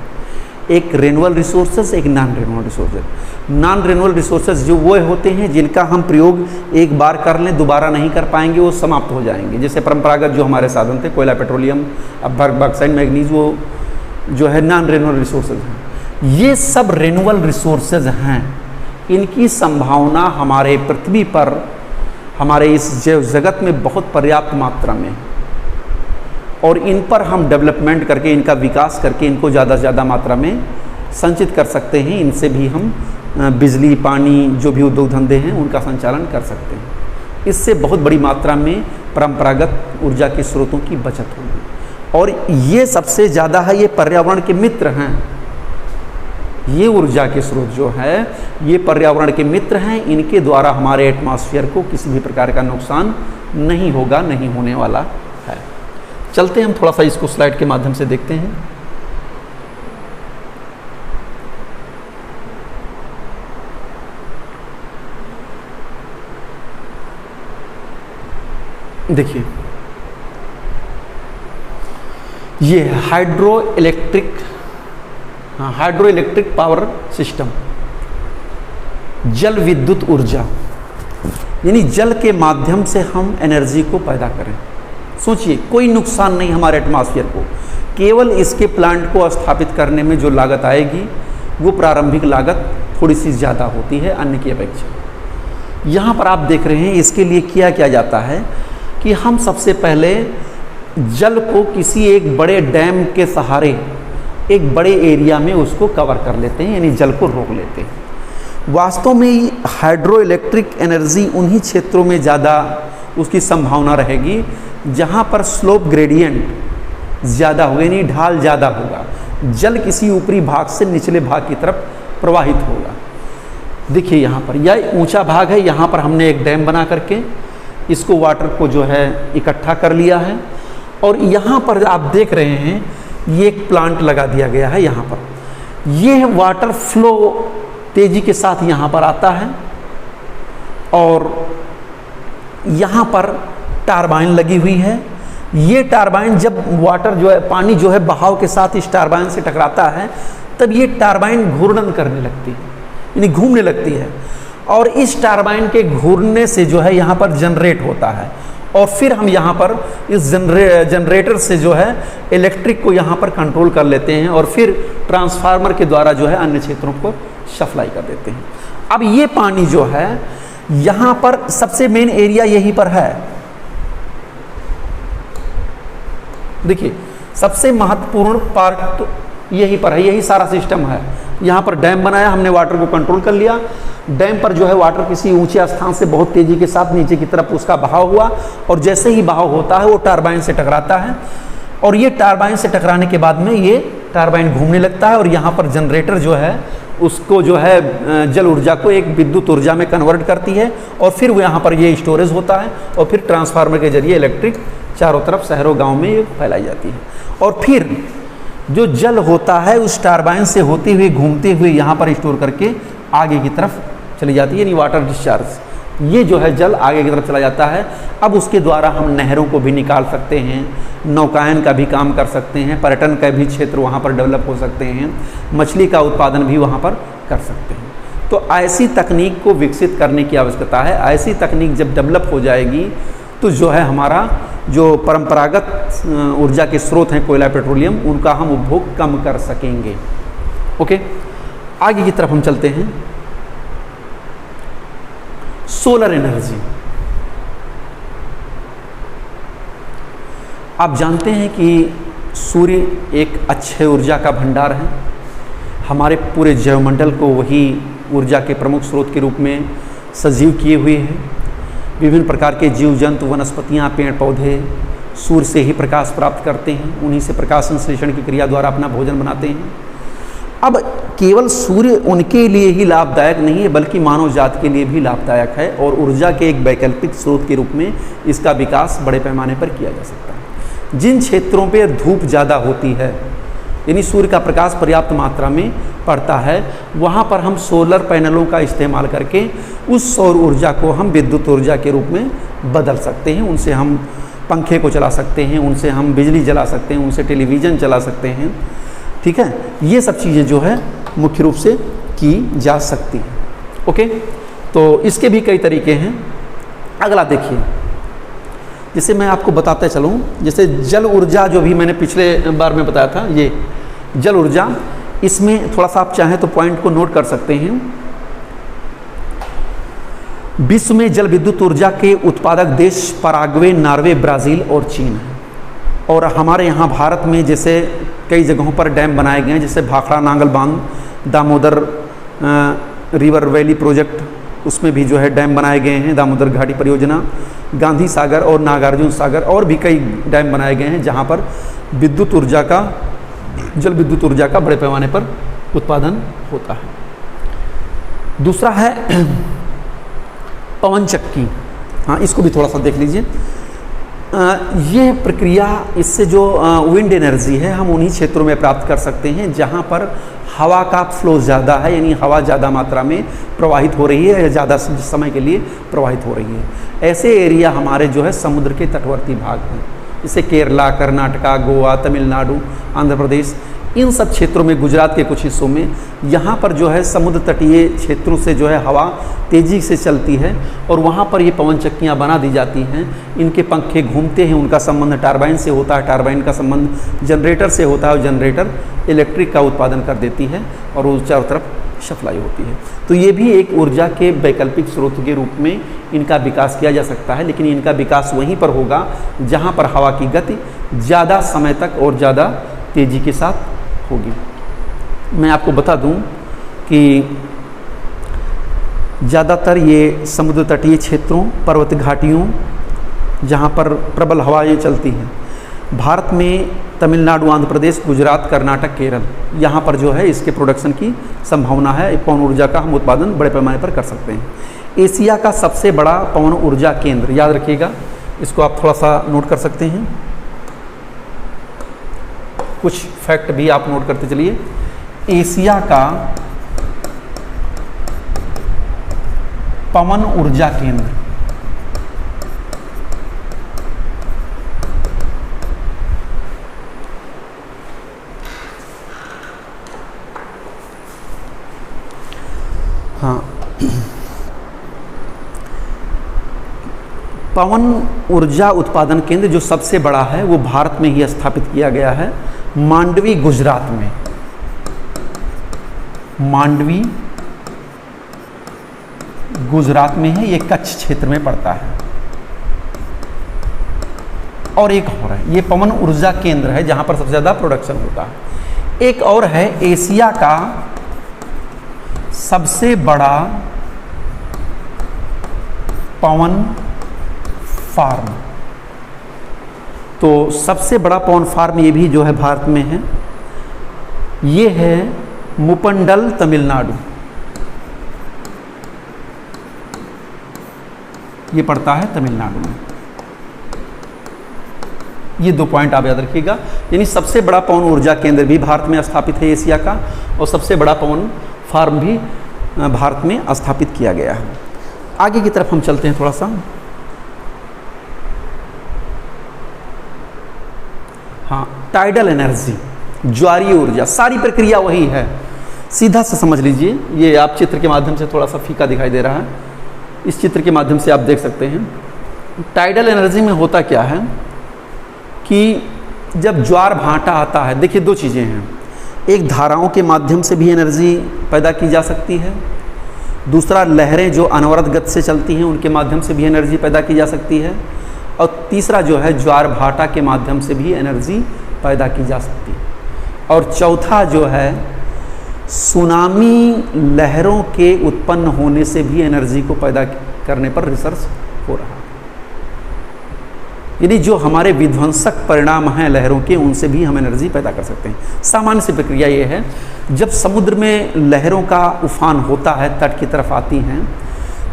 एक रिन्यूएबल रिसोर्सेज, एक non renewable resources. Non renewable resources जो वो होते हैं जिनका हम प्रयोग एक बार कर लें दोबारा नहीं कर पाएंगे, वो समाप्त हो जाएंगे। जैसे परंपरागत जो हमारे साधन थे कोयला, पेट्रोलियम, अब बॉक्साइट, मैग्नीज, वो जो है नॉन रिन्यूएबल रिसोर्सेज हैं। ये सब रिन्यूएबल रिसोर्सेज हैं। इनकी संभावना हमारे पृथ्वी पर, हमारे इस जैव जगत में बहुत पर्याप्त मात्रा में, और इन पर हम डेवलपमेंट करके, इनका विकास करके इनको ज़्यादा से ज़्यादा मात्रा में संचित कर सकते हैं। इनसे भी हम बिजली, पानी, जो भी उद्योग धंधे हैं उनका संचालन कर सकते हैं। इससे बहुत बड़ी मात्रा में परंपरागत ऊर्जा के स्रोतों की बचत होगी। और ये सबसे ज़्यादा है, ये पर्यावरण के मित्र हैं। ये ऊर्जा के स्रोत जो है ये पर्यावरण के मित्र हैं। इनके द्वारा हमारे एटमॉस्फेयर को किसी भी प्रकार का नुकसान नहीं होगा, नहीं होने वाला है। चलते हैं हम थोड़ा सा इसको स्लाइड के माध्यम से देखते हैं। देखिए ये हाइड्रो इलेक्ट्रिक पावर सिस्टम, जल विद्युत ऊर्जा, यानी जल के माध्यम से हम एनर्जी को पैदा करें। सोचिए, कोई नुकसान नहीं हमारे एटमॉस्फेयर को। केवल इसके प्लांट को स्थापित करने में जो लागत आएगी वो प्रारंभिक लागत थोड़ी सी ज़्यादा होती है अन्य की अपेक्षा। यहाँ पर आप देख रहे हैं इसके लिए किया क्या जाता है कि हम सबसे पहले जल को किसी एक बड़े डैम के सहारे एक बड़े एरिया में उसको कवर कर लेते हैं, यानी जल को रोक लेते हैं। वास्तव में हाइड्रो इलेक्ट्रिक एनर्जी उन्हीं क्षेत्रों में ज़्यादा उसकी संभावना रहेगी जहाँ पर स्लोप ग्रेडियंट ज़्यादा होगा, यानी ढाल ज़्यादा होगा। जल किसी ऊपरी भाग से निचले भाग की तरफ प्रवाहित होगा। देखिए यहाँ पर यह ऊंचा भाग है, यहाँ पर हमने एक डैम बना करके इसको वाटर को जो है इकट्ठा कर लिया है। और यहाँ पर आप देख रहे हैं ये एक प्लांट लगा दिया गया है। यहाँ पर ये वाटर फ्लो तेज़ी के साथ यहाँ पर आता है और यहाँ पर टरबाइन लगी हुई है। ये टरबाइन जब वाटर जो है, पानी जो है बहाव के साथ इस टरबाइन से टकराता है तब ये टरबाइन घूर्णन करने लगती है, यानी घूमने लगती है। और इस टरबाइन के घूरने से जो है यहाँ पर जनरेट होता है और फिर हम यहाँ पर इस जनरेटर से जो है इलेक्ट्रिक को यहाँ पर कंट्रोल कर लेते हैं और फिर ट्रांसफार्मर के द्वारा जो है अन्य क्षेत्रों को सप्लाई कर देते हैं। अब ये पानी जो है यहाँ पर सबसे मेन एरिया यहीं पर है। देखिए सबसे महत्वपूर्ण पार्ट तो यहीं पर है, यही सारा सिस्टम है। यहाँ पर डैम बनाया हमने, वाटर को कंट्रोल कर लिया। डैम पर जो है वाटर किसी ऊंचे स्थान से बहुत तेज़ी के साथ नीचे की तरफ उसका बहाव हुआ और जैसे ही बहाव होता है वो टरबाइन से टकराता है और ये टरबाइन से टकराने के बाद में ये टरबाइन घूमने लगता है और यहाँ पर जनरेटर जो है उसको जो है जल ऊर्जा को एक विद्युत ऊर्जा में कन्वर्ट करती है और फिर वो यहाँ पर ये स्टोरेज होता है और फिर ट्रांसफार्मर के जरिए इलेक्ट्रिक चारों तरफ शहरों गाँव में ये फैलाई जाती है। और फिर जो जल होता है उस टरबाइन से होती हुई घूमते हुए यहाँ पर स्टोर करके आगे की तरफ चली जाती है, यानी वाटर डिस्चार्ज। ये जो है जल आगे की तरफ चला जाता है। अब उसके द्वारा हम नहरों को भी निकाल सकते हैं, नौकायन का भी काम कर सकते हैं, पर्यटन का भी क्षेत्र वहाँ पर डेवलप हो सकते हैं, मछली का उत्पादन भी वहाँ पर कर सकते हैं। तो ऐसी तकनीक को विकसित करने की आवश्यकता है। ऐसी तकनीक जब डेवलप हो जाएगी तो जो है हमारा जो परंपरागत ऊर्जा के स्रोत हैं कोयला पेट्रोलियम, उनका हम उपभोग कम कर सकेंगे। ओके, आगे की तरफ हम चलते हैं। Solar energy. आप जानते हैं कि सूर्य एक अच्छे ऊर्जा का भंडार है। हमारे पूरे जैवमंडल को वही ऊर्जा के प्रमुख स्रोत के रूप में सजीव किए हुए है। विभिन्न प्रकार के जीव जंतु, वनस्पतियाँ, पेड़ पौधे सूर्य से ही प्रकाश प्राप्त करते हैं, उन्हीं से प्रकाश संश्लेषण की क्रिया द्वारा अपना भोजन बनाते हैं। अब केवल सूर्य उनके लिए ही लाभदायक नहीं है बल्कि मानव जाति के लिए भी लाभदायक है और ऊर्जा के एक वैकल्पिक स्रोत के रूप में इसका विकास बड़े पैमाने पर किया जा सकता है। जिन क्षेत्रों पर धूप ज़्यादा होती है, यानी सूर्य का प्रकाश पर्याप्त मात्रा में पड़ता है, वहाँ पर हम सोलर पैनलों का इस्तेमाल करके उस सौर ऊर्जा को हम विद्युत ऊर्जा के रूप में बदल सकते हैं। उनसे हम पंखे को चला सकते हैं, उनसे हम बिजली जला सकते हैं, उनसे टेलीविज़न चला सकते हैं। ठीक है, ये सब चीज़ें जो है मुख्य रूप से की जा सकती हैं। ओके, तो इसके भी कई तरीके हैं। अगला देखिए, जैसे मैं आपको बताते चलूँ, जैसे जल ऊर्जा जो भी मैंने पिछले बार में बताया था, ये जल ऊर्जा, इसमें थोड़ा सा आप चाहें तो पॉइंट को नोट कर सकते हैं। विश्व में जल विद्युत ऊर्जा के उत्पादक देश पराग्वे, नॉर्वे, ब्राज़ील और चीन है। और हमारे यहाँ भारत में जैसे कई जगहों पर डैम बनाए गए हैं, जैसे भाखड़ा नांगल बांध, दामोदर रिवर वैली प्रोजेक्ट, उसमें भी जो है डैम बनाए गए हैं, दामोदर घाटी परियोजना, गांधी सागर और नागार्जुन सागर, और भी कई डैम बनाए गए हैं जहाँ पर विद्युत ऊर्जा का, जल विद्युत ऊर्जा का बड़े पैमाने पर उत्पादन होता है। दूसरा है पवन चक्की। हाँ, इसको भी थोड़ा सा देख लीजिए। ये प्रक्रिया, इससे जो विंड एनर्जी है हम उन्हीं क्षेत्रों में प्राप्त कर सकते हैं जहाँ पर हवा का फ्लो ज़्यादा है, यानी हवा ज़्यादा मात्रा में प्रवाहित हो रही है या ज़्यादा समय के लिए प्रवाहित हो रही है। ऐसे एरिया हमारे जो है समुद्र के तटवर्ती भाग हैं, जैसे केरला, कर्नाटका, गोवा, तमिलनाडु, आंध्र प्रदेश, इन सब क्षेत्रों में, गुजरात के कुछ हिस्सों में, यहाँ पर जो है समुद्र तटीय क्षेत्रों से जो है हवा तेज़ी से चलती है और वहाँ पर ये पवन चक्कियाँ बना दी जाती हैं। इनके पंखे घूमते हैं, उनका संबंध टरबाइन से होता है, टरबाइन का संबंध जनरेटर से होता है और जनरेटर इलेक्ट्रिक का उत्पादन कर देती है और वो चारों तरफ सप्लाई होती है। तो ये भी एक ऊर्जा के वैकल्पिक स्रोत के रूप में इनका विकास किया जा सकता है, लेकिन इनका विकास वहीं पर होगा जहाँ पर हवा की गति ज़्यादा समय तक और ज़्यादा तेज़ी के साथ होगी। मैं आपको बता दूं कि ज़्यादातर ये समुद्र तटीय क्षेत्रों, पर्वत घाटियों, जहाँ पर प्रबल हवाएं चलती हैं, भारत में तमिलनाडु, आंध्र प्रदेश, गुजरात, कर्नाटक, केरल, यहाँ पर जो है इसके प्रोडक्शन की संभावना है। पवन ऊर्जा का हम उत्पादन बड़े पैमाने पर कर सकते हैं। एशिया का सबसे बड़ा पवन ऊर्जा केंद्र, याद रखिएगा, इसको आप थोड़ा सा नोट कर सकते हैं। कुछ फैक्ट भी आप नोट करते चलिए। एशिया का पवन ऊर्जा केंद्र, हाँ, पवन ऊर्जा उत्पादन केंद्र जो सबसे बड़ा है वो भारत में ही स्थापित किया गया है, मांडवी, गुजरात में। मांडवी गुजरात में है, ये कच्छ क्षेत्र में पड़ता है। और एक और है, ये पवन ऊर्जा केंद्र है जहां पर सबसे ज़्यादा प्रोडक्शन होता है। एक और है, एशिया का सबसे बड़ा पवन फार्म। तो सबसे बड़ा पवन फार्म ये भी जो है भारत में है, ये है मुपंडल तमिलनाडु, ये पड़ता है तमिलनाडु में। ये 2 पॉइंट आप याद रखिएगा। यानी सबसे बड़ा पवन ऊर्जा केंद्र भी भारत में स्थापित है एशिया का, और सबसे बड़ा पवन फार्म भी भारत में स्थापित किया गया है। आगे की तरफ हम चलते हैं थोड़ा सा। हाँ, टाइडल एनर्जी, ज्वारीय ऊर्जा, सारी प्रक्रिया वही है, सीधा से समझ लीजिए। ये आप चित्र के माध्यम से थोड़ा सा फीका दिखाई दे रहा है, इस चित्र के माध्यम से आप देख सकते हैं। टाइडल एनर्जी में होता क्या है कि जब ज्वार भाटा आता है, देखिए 2 चीज़ें हैं, एक धाराओं के माध्यम से भी एनर्जी पैदा की जा सकती है, दूसरा लहरें जो अनवरत गति से चलती हैं उनके माध्यम से भी एनर्जी पैदा की जा सकती है, और तीसरा जो है ज्वार भाटा के माध्यम से भी एनर्जी पैदा की जा सकती है, और चौथा जो है सुनामी लहरों के उत्पन्न होने से भी एनर्जी को पैदा करने पर रिसर्च हो रहा है। यानी जो हमारे विध्वंसक परिणाम हैं लहरों के, उनसे भी हम एनर्जी पैदा कर सकते हैं। सामान्य सी प्रक्रिया ये है, जब समुद्र में लहरों का उफान होता है, तट की तरफ आती हैं,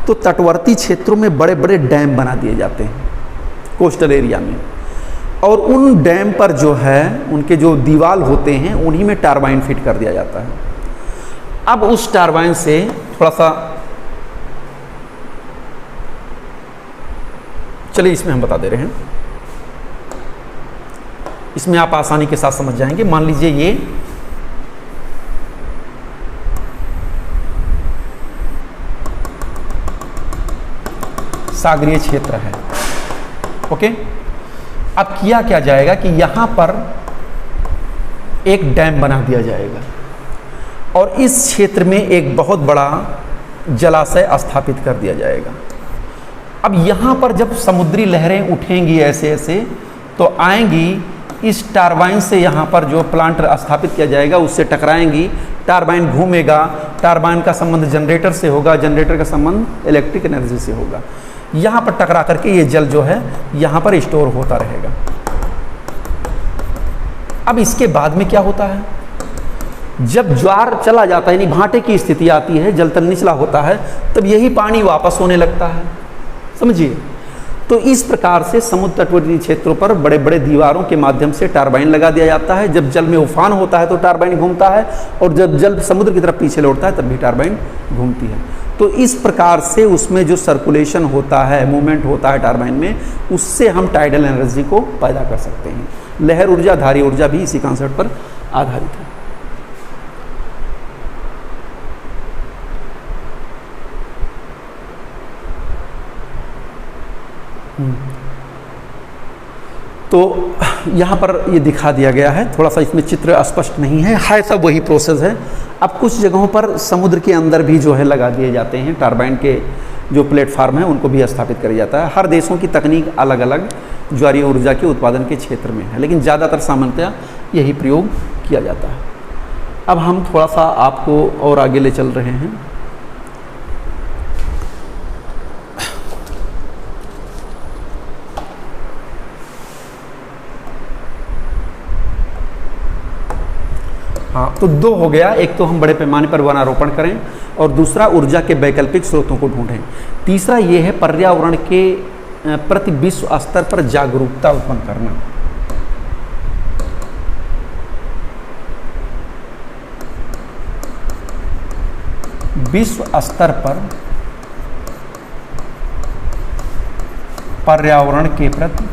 तो तटवर्ती क्षेत्रों में बड़े बड़े डैम बना दिए जाते हैं कोस्टल एरिया में, और उन डैम पर जो है उनके जो दीवार होते हैं उन्हीं में टरबाइन फिट कर दिया जाता है। अब उस टरबाइन से थोड़ा सा, चलिए इसमें हम बता दे रहे हैं, इसमें आप आसानी के साथ समझ जाएंगे। मान लीजिए ये सागरीय क्षेत्र है, ओके। अब किया क्या जाएगा कि यहां पर एक डैम बना दिया जाएगा, और इस क्षेत्र में एक बहुत बड़ा जलाशय स्थापित कर दिया जाएगा। अब यहाँ पर जब समुद्री लहरें उठेंगी ऐसे ऐसे, तो आएंगी इस टरबाइन से, यहाँ पर जो प्लांट स्थापित किया जाएगा उससे टकराएंगी, टरबाइन घूमेगा, टरबाइन का संबंध जनरेटर से होगा, जनरेटर का संबंध इलेक्ट्रिक एनर्जी से होगा, यहाँ पर टकरा करके ये जल जो है यहाँ पर स्टोर होता रहेगा। अब इसके बाद में क्या होता है, जब ज्वार चला जाता है, यानी भाटे की स्थिति आती है, जल तल निचला होता है, तब यही पानी वापस होने लगता है, समझिए। तो इस प्रकार से समुद्र तटवर्ती क्षेत्रों पर बड़े बड़े दीवारों के माध्यम से टरबाइन लगा दिया जाता है। जब जल में उफान होता है तो टरबाइन घूमता है, और जब जल समुद्र की तरफ पीछे लौटता है तब भी टरबाइन घूमती है। तो इस प्रकार से उसमें जो सर्कुलेशन होता है, मूवमेंट होता है टरबाइन में, उससे हम टाइडल एनर्जी को पैदा कर सकते हैं। लहर ऊर्जा, धारी ऊर्जा भी इसी कॉन्सेप्ट पर आधारित है। तो यहाँ पर ये दिखा दिया गया है, थोड़ा सा इसमें चित्र स्पष्ट नहीं है सब वही प्रोसेस है। अब कुछ जगहों पर समुद्र के अंदर भी जो है लगा दिए जाते हैं टरबाइन के जो प्लेटफार्म हैं, उनको भी स्थापित किया जाता है। हर देशों की तकनीक अलग अलग ज्वारीय ऊर्जा के उत्पादन के क्षेत्र में है, लेकिन ज़्यादातर सामान्यतः यही प्रयोग किया जाता है। अब हम थोड़ा सा आपको और आगे ले चल रहे हैं। हाँ, तो 2 हो गया, एक तो हम बड़े पैमाने पर वनारोपण करें, और दूसरा ऊर्जा के वैकल्पिक स्रोतों को ढूंढें। तीसरा ये है पर्यावरण के प्रति विश्व स्तर पर जागरूकता उत्पन्न करना। विश्व स्तर पर पर्यावरण के प्रति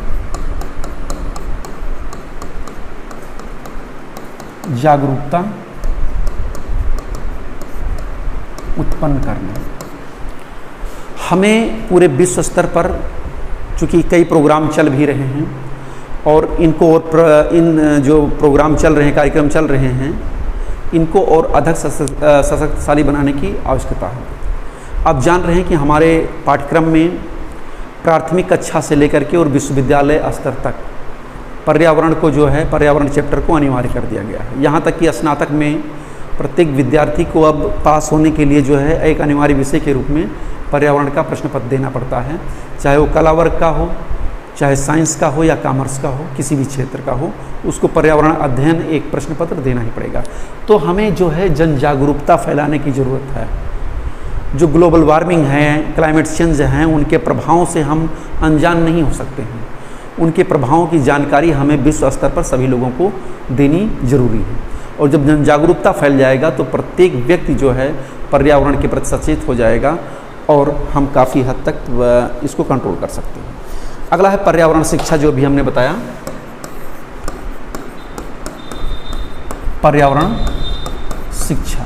जागरूकता उत्पन्न करना। हमें पूरे विश्व स्तर पर, चूँकि कई प्रोग्राम चल भी रहे हैं, और इनको और इन जो प्रोग्राम चल रहे हैं, कार्यक्रम चल रहे हैं, इनको और अधिक सशक्तिशाली बनाने की आवश्यकता है। आप जान रहे हैं कि हमारे पाठ्यक्रम में प्राथमिक कक्षा से लेकर के और विश्वविद्यालय स्तर तक पर्यावरण को जो है, पर्यावरण चैप्टर को अनिवार्य कर दिया गया है। यहाँ तक कि स्नातक में प्रत्येक विद्यार्थी को अब पास होने के लिए जो है एक अनिवार्य विषय के रूप में पर्यावरण का प्रश्न पत्र देना पड़ता है, चाहे वो कला वर्ग का हो, चाहे साइंस का हो या कॉमर्स का हो, किसी भी क्षेत्र का हो, उसको पर्यावरण अध्ययन एक प्रश्न पत्र देना ही पड़ेगा। तो हमें जो है जन जागरूकता फैलाने की ज़रूरत है। जो ग्लोबल वार्मिंग है, क्लाइमेट चेंज हैं, उनके प्रभावों से हम अनजान नहीं हो सकते हैं। उनके प्रभावों की जानकारी हमें विश्व स्तर पर सभी लोगों को देनी जरूरी है। और जब जन जागरूकता फैल जाएगा तो प्रत्येक व्यक्ति जो है पर्यावरण के प्रति सचेत हो जाएगा और हम काफ़ी हद तक इसको कंट्रोल कर सकते हैं। अगला है पर्यावरण शिक्षा, जो भी हमने बताया। पर्यावरण शिक्षा,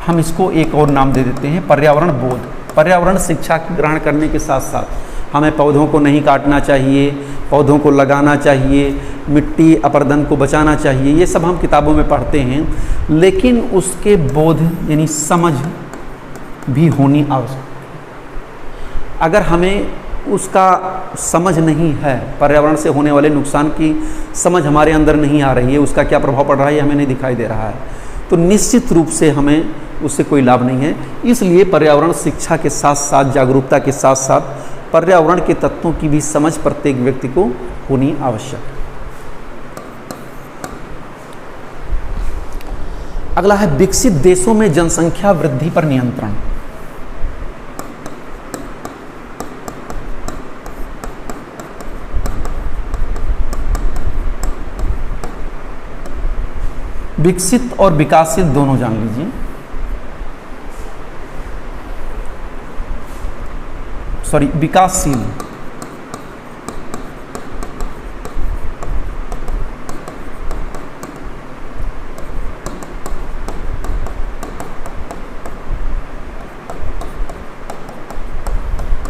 हम इसको एक और नाम दे देते हैं पर्यावरण बोध। पर्यावरण शिक्षा ग्रहण करने के साथ साथ हमें पौधों को नहीं काटना चाहिए, पौधों को लगाना चाहिए, मिट्टी अपरदन को बचाना चाहिए, ये सब हम किताबों में पढ़ते हैं। लेकिन उसके बोध यानी समझ भी होनी आवश्यक। अगर हमें उसका समझ नहीं है, पर्यावरण से होने वाले नुकसान की समझ हमारे अंदर नहीं आ रही है, उसका क्या प्रभाव पड़ रहा है हमें नहीं दिखाई दे रहा है, तो निश्चित रूप से हमें उससे कोई लाभ नहीं है। इसलिए पर्यावरण शिक्षा के साथ साथ, जागरूकता के साथ साथ पर्यावरण के तत्वों की भी समझ प्रत्येक व्यक्ति को होनी आवश्यक है। अगला है विकसित देशों में जनसंख्या वृद्धि पर नियंत्रण। विकसित और विकासशील दोनों जान लीजिए। सॉरी, विकासशील।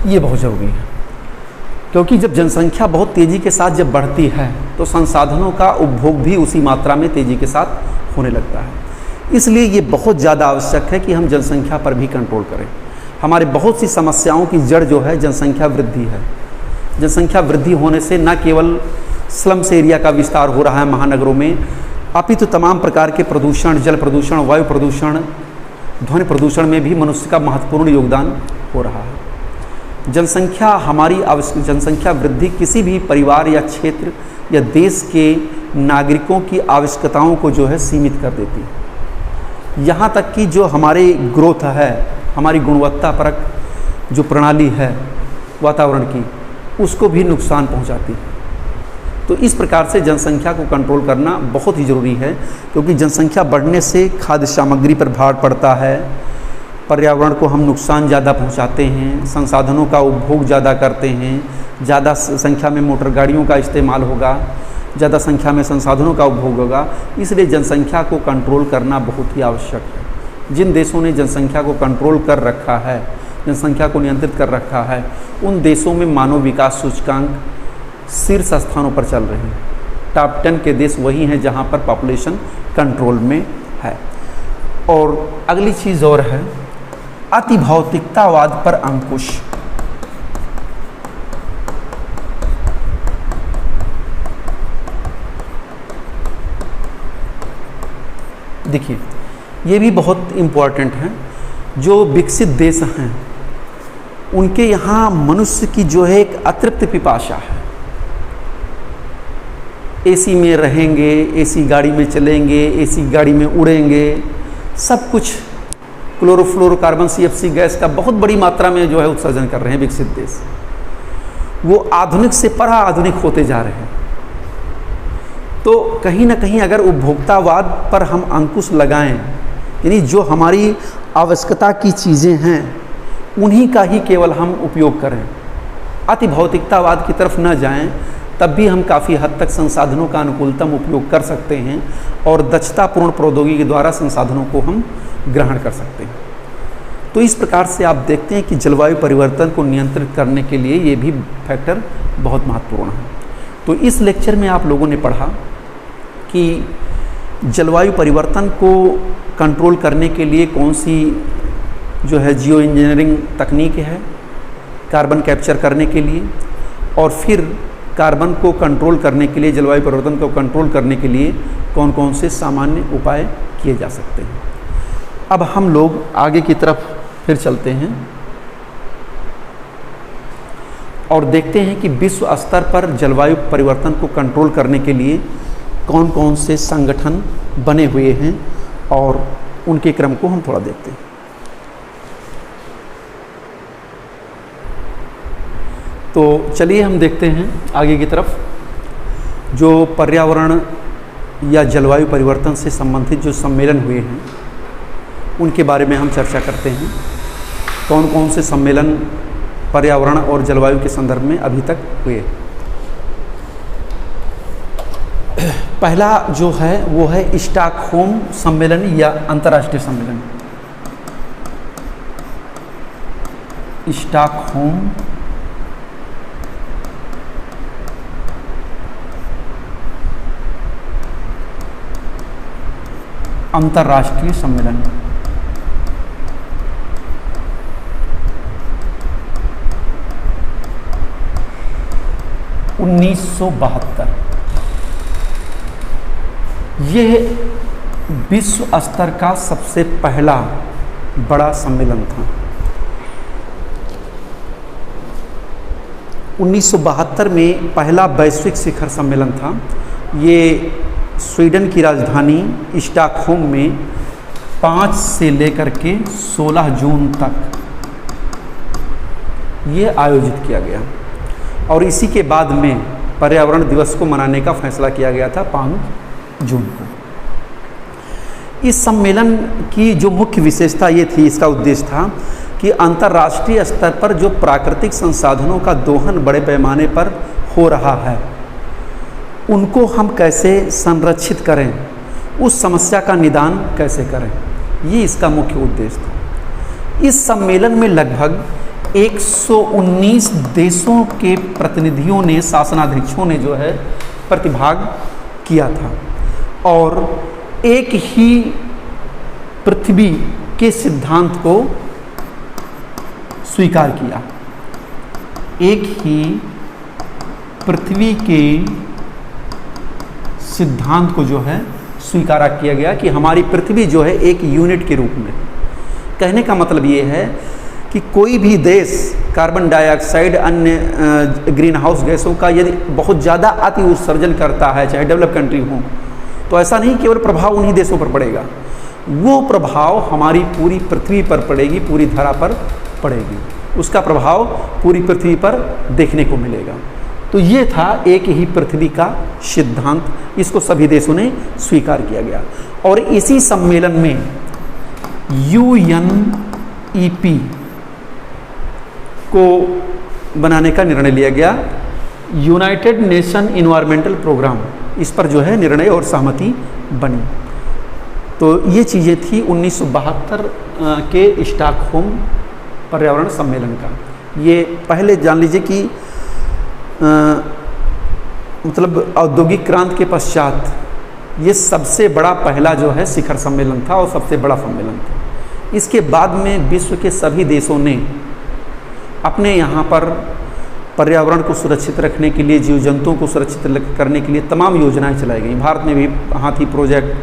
ये बहुत जरूरी है, क्योंकि जब जनसंख्या बहुत तेजी के साथ जब बढ़ती है तो संसाधनों का उपभोग भी उसी मात्रा में तेजी के साथ होने लगता है। इसलिए ये बहुत ज़्यादा आवश्यक है कि हम जनसंख्या पर भी कंट्रोल करें। हमारे बहुत सी समस्याओं की जड़ जो है जनसंख्या वृद्धि है। जनसंख्या वृद्धि होने से न केवल स्लम्स एरिया का विस्तार हो रहा है महानगरों में, अपितु तमाम प्रकार के प्रदूषण, जल प्रदूषण, वायु प्रदूषण, ध्वनि प्रदूषण में भी मनुष्य का महत्वपूर्ण योगदान हो रहा है। जनसंख्या जनसंख्या वृद्धि किसी भी परिवार या क्षेत्र या देश के नागरिकों की आवश्यकताओं को जो है सीमित कर देती है। यहाँ तक कि जो हमारी ग्रोथ है, हमारी गुणवत्तापरक जो प्रणाली है वातावरण की, उसको भी नुकसान पहुँचाती है। तो इस प्रकार से जनसंख्या को कंट्रोल करना बहुत ही ज़रूरी है, क्योंकि जनसंख्या बढ़ने से खाद्य सामग्री पर भार पड़ता है, पर्यावरण को हम नुकसान ज़्यादा पहुंचाते हैं, संसाधनों का उपभोग ज़्यादा करते हैं, ज़्यादा संख्या में मोटर गाड़ियों का इस्तेमाल होगा, ज़्यादा संख्या में संसाधनों का उपभोग होगा। इसलिए जनसंख्या को कंट्रोल करना बहुत ही आवश्यक है। जिन देशों ने जनसंख्या को कंट्रोल कर रखा है, जनसंख्या को नियंत्रित कर रखा है, उन देशों में मानव विकास सूचकांक शीर्ष स्थानों पर चल रहे हैं। टॉप 10 के देश वही हैं जहाँ पर पॉपुलेशन कंट्रोल में है। और अगली चीज़ और है अति भौतिकतावाद पर अंकुश। देखिए, ये भी बहुत इम्पोर्टेंट है। जो विकसित देश हैं उनके यहाँ मनुष्य की जो है एक अतृप्त पिपाशा है। एसी में रहेंगे, एसी गाड़ी में चलेंगे, एसी गाड़ी में उड़ेंगे, सब कुछ क्लोरोफ्लोरोकार्बन CFC गैस का बहुत बड़ी मात्रा में जो है उत्सर्जन कर रहे हैं विकसित देश। वो आधुनिक से परा आधुनिक होते जा रहे हैं। तो कहीं ना कहीं अगर उपभोक्तावाद पर हम अंकुश लगाएं, यानी जो हमारी आवश्यकता की चीज़ें हैं उन्हीं का ही केवल हम उपयोग करें, अति भौतिकतावाद की तरफ न जाएं, तब भी हम काफ़ी हद तक संसाधनों का अनुकूलतम उपयोग कर सकते हैं और दक्षतापूर्ण प्रौद्योगिकी के द्वारा संसाधनों को हम ग्रहण कर सकते हैं। तो इस प्रकार से आप देखते हैं कि जलवायु परिवर्तन को नियंत्रित करने के लिए ये भी फैक्टर बहुत महत्वपूर्ण है। तो इस लेक्चर में आप लोगों ने पढ़ा कि जलवायु परिवर्तन को कंट्रोल करने के लिए कौन सी जो है जियो इंजीनियरिंग तकनीक है कार्बन कैप्चर करने के लिए, और फिर कार्बन को कंट्रोल करने के लिए, जलवायु परिवर्तन को कंट्रोल करने के लिए कौन कौन से सामान्य उपाय किए जा सकते हैं। अब हम लोग आगे की तरफ फिर चलते हैं। और देखते हैं कि विश्व स्तर पर जलवायु परिवर्तन को कंट्रोल करने के लिए कौन कौन से संगठन बने हुए हैं और उनके क्रम को हम थोड़ा देखते हैं। तो चलिए हम देखते हैं आगे की तरफ। जो पर्यावरण या जलवायु परिवर्तन से संबंधित जो सम्मेलन हुए हैं उनके बारे में हम चर्चा करते हैं। कौन कौन से सम्मेलन पर्यावरण और जलवायु के संदर्भ में अभी तक हुए। पहला जो है वो है स्टॉकहोम सम्मेलन या अंतर्राष्ट्रीय सम्मेलन। स्टॉकहोम अंतर्राष्ट्रीय सम्मेलन। यह विश्व स्तर का सबसे पहला बड़ा सम्मेलन था। 1972 में पहला वैश्विक शिखर सम्मेलन था। ये स्वीडन की राजधानी स्टॉकहोम में 5 से लेकर के 16 जून तक ये आयोजित किया गया और इसी के बाद में पर्यावरण दिवस को मनाने का फैसला किया गया था 5 जून को। इस सम्मेलन की जो मुख्य विशेषता ये थी, इसका उद्देश्य था कि अंतर्राष्ट्रीय स्तर पर जो प्राकृतिक संसाधनों का दोहन बड़े पैमाने पर हो रहा है उनको हम कैसे संरक्षित करें, उस समस्या का निदान कैसे करें, ये इसका मुख्य उद्देश्य था। इस सम्मेलन में लगभग 119 देशों के प्रतिनिधियों ने, शासनाध्यक्षों ने जो है प्रतिभाग किया था और एक ही पृथ्वी के सिद्धांत को स्वीकार किया। एक ही पृथ्वी के सिद्धांत को जो है स्वीकार किया गया कि हमारी पृथ्वी जो है एक यूनिट के रूप में। कहने का मतलब ये है कि कोई भी देश कार्बन डाइऑक्साइड, अन्य ग्रीन हाउस गैसों का यदि बहुत ज़्यादा अति उत्सर्जन करता है, चाहे डेवलप कंट्री हो, तो ऐसा नहीं केवल प्रभाव उन्हीं देशों पर पड़ेगा, वो प्रभाव हमारी पूरी पृथ्वी पर पड़ेगी, पूरी धरा पर पड़ेगी, उसका प्रभाव पूरी पृथ्वी पर देखने को मिलेगा। तो ये था एक ही पृथ्वी का सिद्धांत, इसको सभी देशों ने स्वीकार किया गया। और इसी सम्मेलन में UNEP को बनाने का निर्णय लिया गया, यूनाइटेड नेशन इन्वायरमेंटल प्रोग्राम, इस पर जो है निर्णय और सहमति बनी। तो ये चीज़ें थी 1972 के स्टॉकहोम पर्यावरण सम्मेलन का। ये पहले जान लीजिए कि मतलब औद्योगिक क्रांति के पश्चात ये सबसे बड़ा पहला जो है शिखर सम्मेलन था और सबसे बड़ा सम्मेलन था। इसके बाद में विश्व के सभी देशों ने अपने यहाँ पर पर्यावरण को सुरक्षित रखने के लिए, जीव जंतुओं को सुरक्षित करने के लिए तमाम योजनाएं चलाई गई। भारत में भी हाथी प्रोजेक्ट,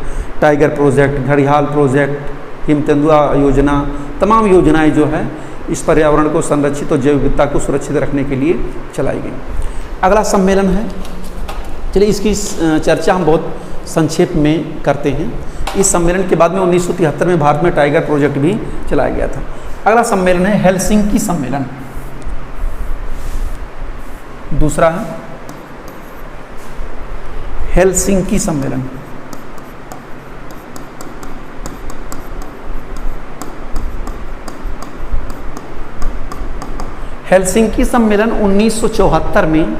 टाइगर प्रोजेक्ट, घड़ियाल प्रोजेक्ट, हिमतेंदुआ योजना, तमाम योजनाएं जो है इस पर्यावरण को संरक्षित और जैव विविधता को सुरक्षित रखने के लिए चलाई गई। अगला सम्मेलन है, चलिए इसकी चर्चा हम बहुत संक्षेप में करते हैं। इस सम्मेलन के बाद में 1973 में भारत में टाइगर प्रोजेक्ट भी चलाया गया था। अगला सम्मेलन है हेलसिंकी सम्मेलन। दूसरा है हेलसिंकी सम्मेलन। हेलसिंकी सम्मेलन 1974 में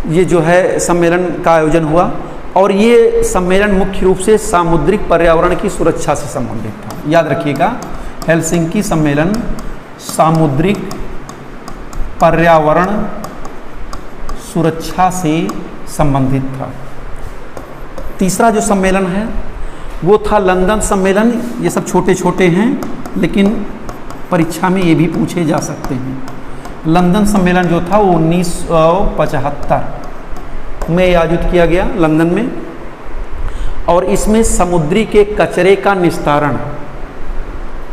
ये जो है सम्मेलन का आयोजन हुआ और ये सम्मेलन मुख्य रूप से सामुद्रिक पर्यावरण की सुरक्षा से संबंधित था। याद रखिएगा, हेलसिंकी सम्मेलन सामुद्रिक पर्यावरण सुरक्षा से संबंधित था। तीसरा जो सम्मेलन है वो था लंदन सम्मेलन। ये सब छोटे छोटे हैं लेकिन परीक्षा में ये भी पूछे जा सकते हैं। लंदन सम्मेलन जो था वो 1975 में आयोजित किया गया लंदन में और इसमें समुद्री के कचरे का निस्तारण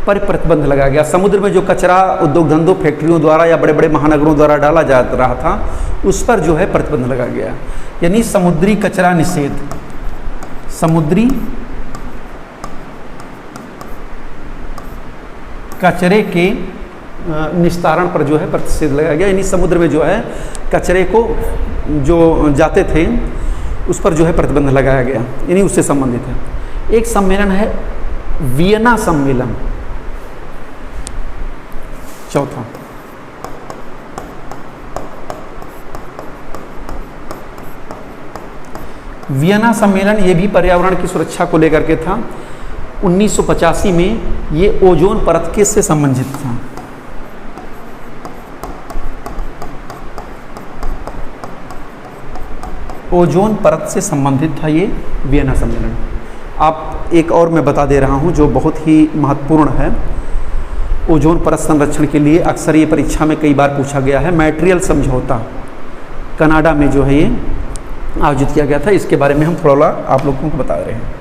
पर प्रतिबंध लगाया गया। समुद्र में जो कचरा उद्योग धंधों, फैक्ट्रियों द्वारा या बड़े बड़े महानगरों द्वारा डाला जा रहा था, उस पर जो है प्रतिबंध लगाया गया। यानी समुद्री कचरा निषेध, समुद्री कचरे के निस्तारण पर जो है प्रतिषेध लगाया गया। यानी समुद्र में जो है कचरे को जो जाते थे उस पर जो है प्रतिबंध लगाया गया, यानी उससे संबंधित है। एक सम्मेलन है वियना सम्मेलन, चौथा। वियना सम्मेलन ये भी पर्यावरण की सुरक्षा को लेकर के था। 1985 में ये ओजोन परत के से संबंधित था। ओजोन परत से संबंधित था ये वियना सम्मेलन। आप एक और मैं बता दे रहा हूँ जो बहुत ही महत्वपूर्ण है ओजोन परत संरक्षण के लिए। अक्सर ये परीक्षा में कई बार पूछा गया है। मॉन्ट्रियल समझौता कनाडा में जो है ये आयोजित किया गया था। इसके बारे में हम थोड़ा आप लोगों को बता रहे हैं।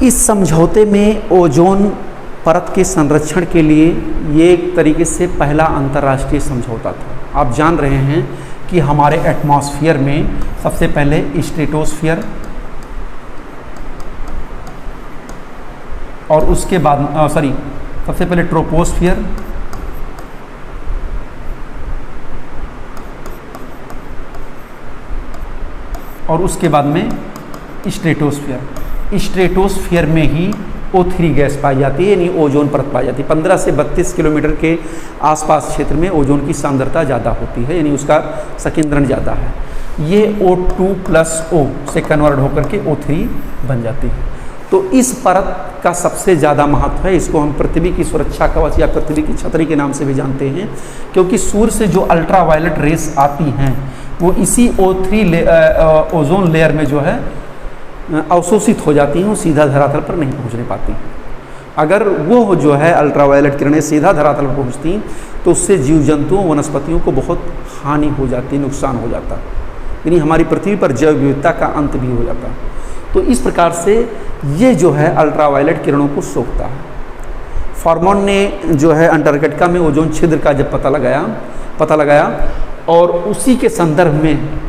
इस समझौते में ओजोन परत के संरक्षण के लिए ये एक तरीके से पहला अंतर्राष्ट्रीय समझौता था। आप जान रहे हैं कि हमारे एटमॉस्फेयर में सबसे पहले स्ट्रेटोस्फीयर और उसके बाद सबसे पहले ट्रोपोस्फीयर और उसके बाद में स्ट्रेटोस्फीयर। स्ट्रेटोस्फीयर में ही O3 गैस पाई जाती है, यानी ओजोन परत पाई जाती है। 15 से 32 किलोमीटर के आसपास क्षेत्र में ओजोन की सांद्रता ज़्यादा होती है, यानी उसका संकेंद्रण ज़्यादा है। ये O2+O से कन्वर्ट होकर के O3 बन जाती है। तो इस परत का सबसे ज़्यादा महत्व है। इसको हम पृथ्वी की सुरक्षा कवच या पृथ्वी की छतरी के नाम से भी जानते हैं, क्योंकि सूर्य से जो अल्ट्रावायलेट रेस आती हैं वो इसी O3 ओजोन लेयर में जो है अवशोषित हो जाती हैं, वो सीधा धरातल पर नहीं पहुंचने पाती। अगर वो जो है अल्ट्रावायलेट किरणें सीधा धरातल पर पहुंचती तो उससे जीव जंतुओं, वनस्पतियों को बहुत हानि हो जाती, नुकसान हो जाता, यानी हमारी पृथ्वी पर जैव विविधता का अंत भी हो जाता। तो इस प्रकार से ये जो है अल्ट्रावायलेट किरणों को सोखता है। फॉर्मन ने जो है अंटार्कटिका में ओजोन छिद्र का जब पता लगाया और उसी के संदर्भ में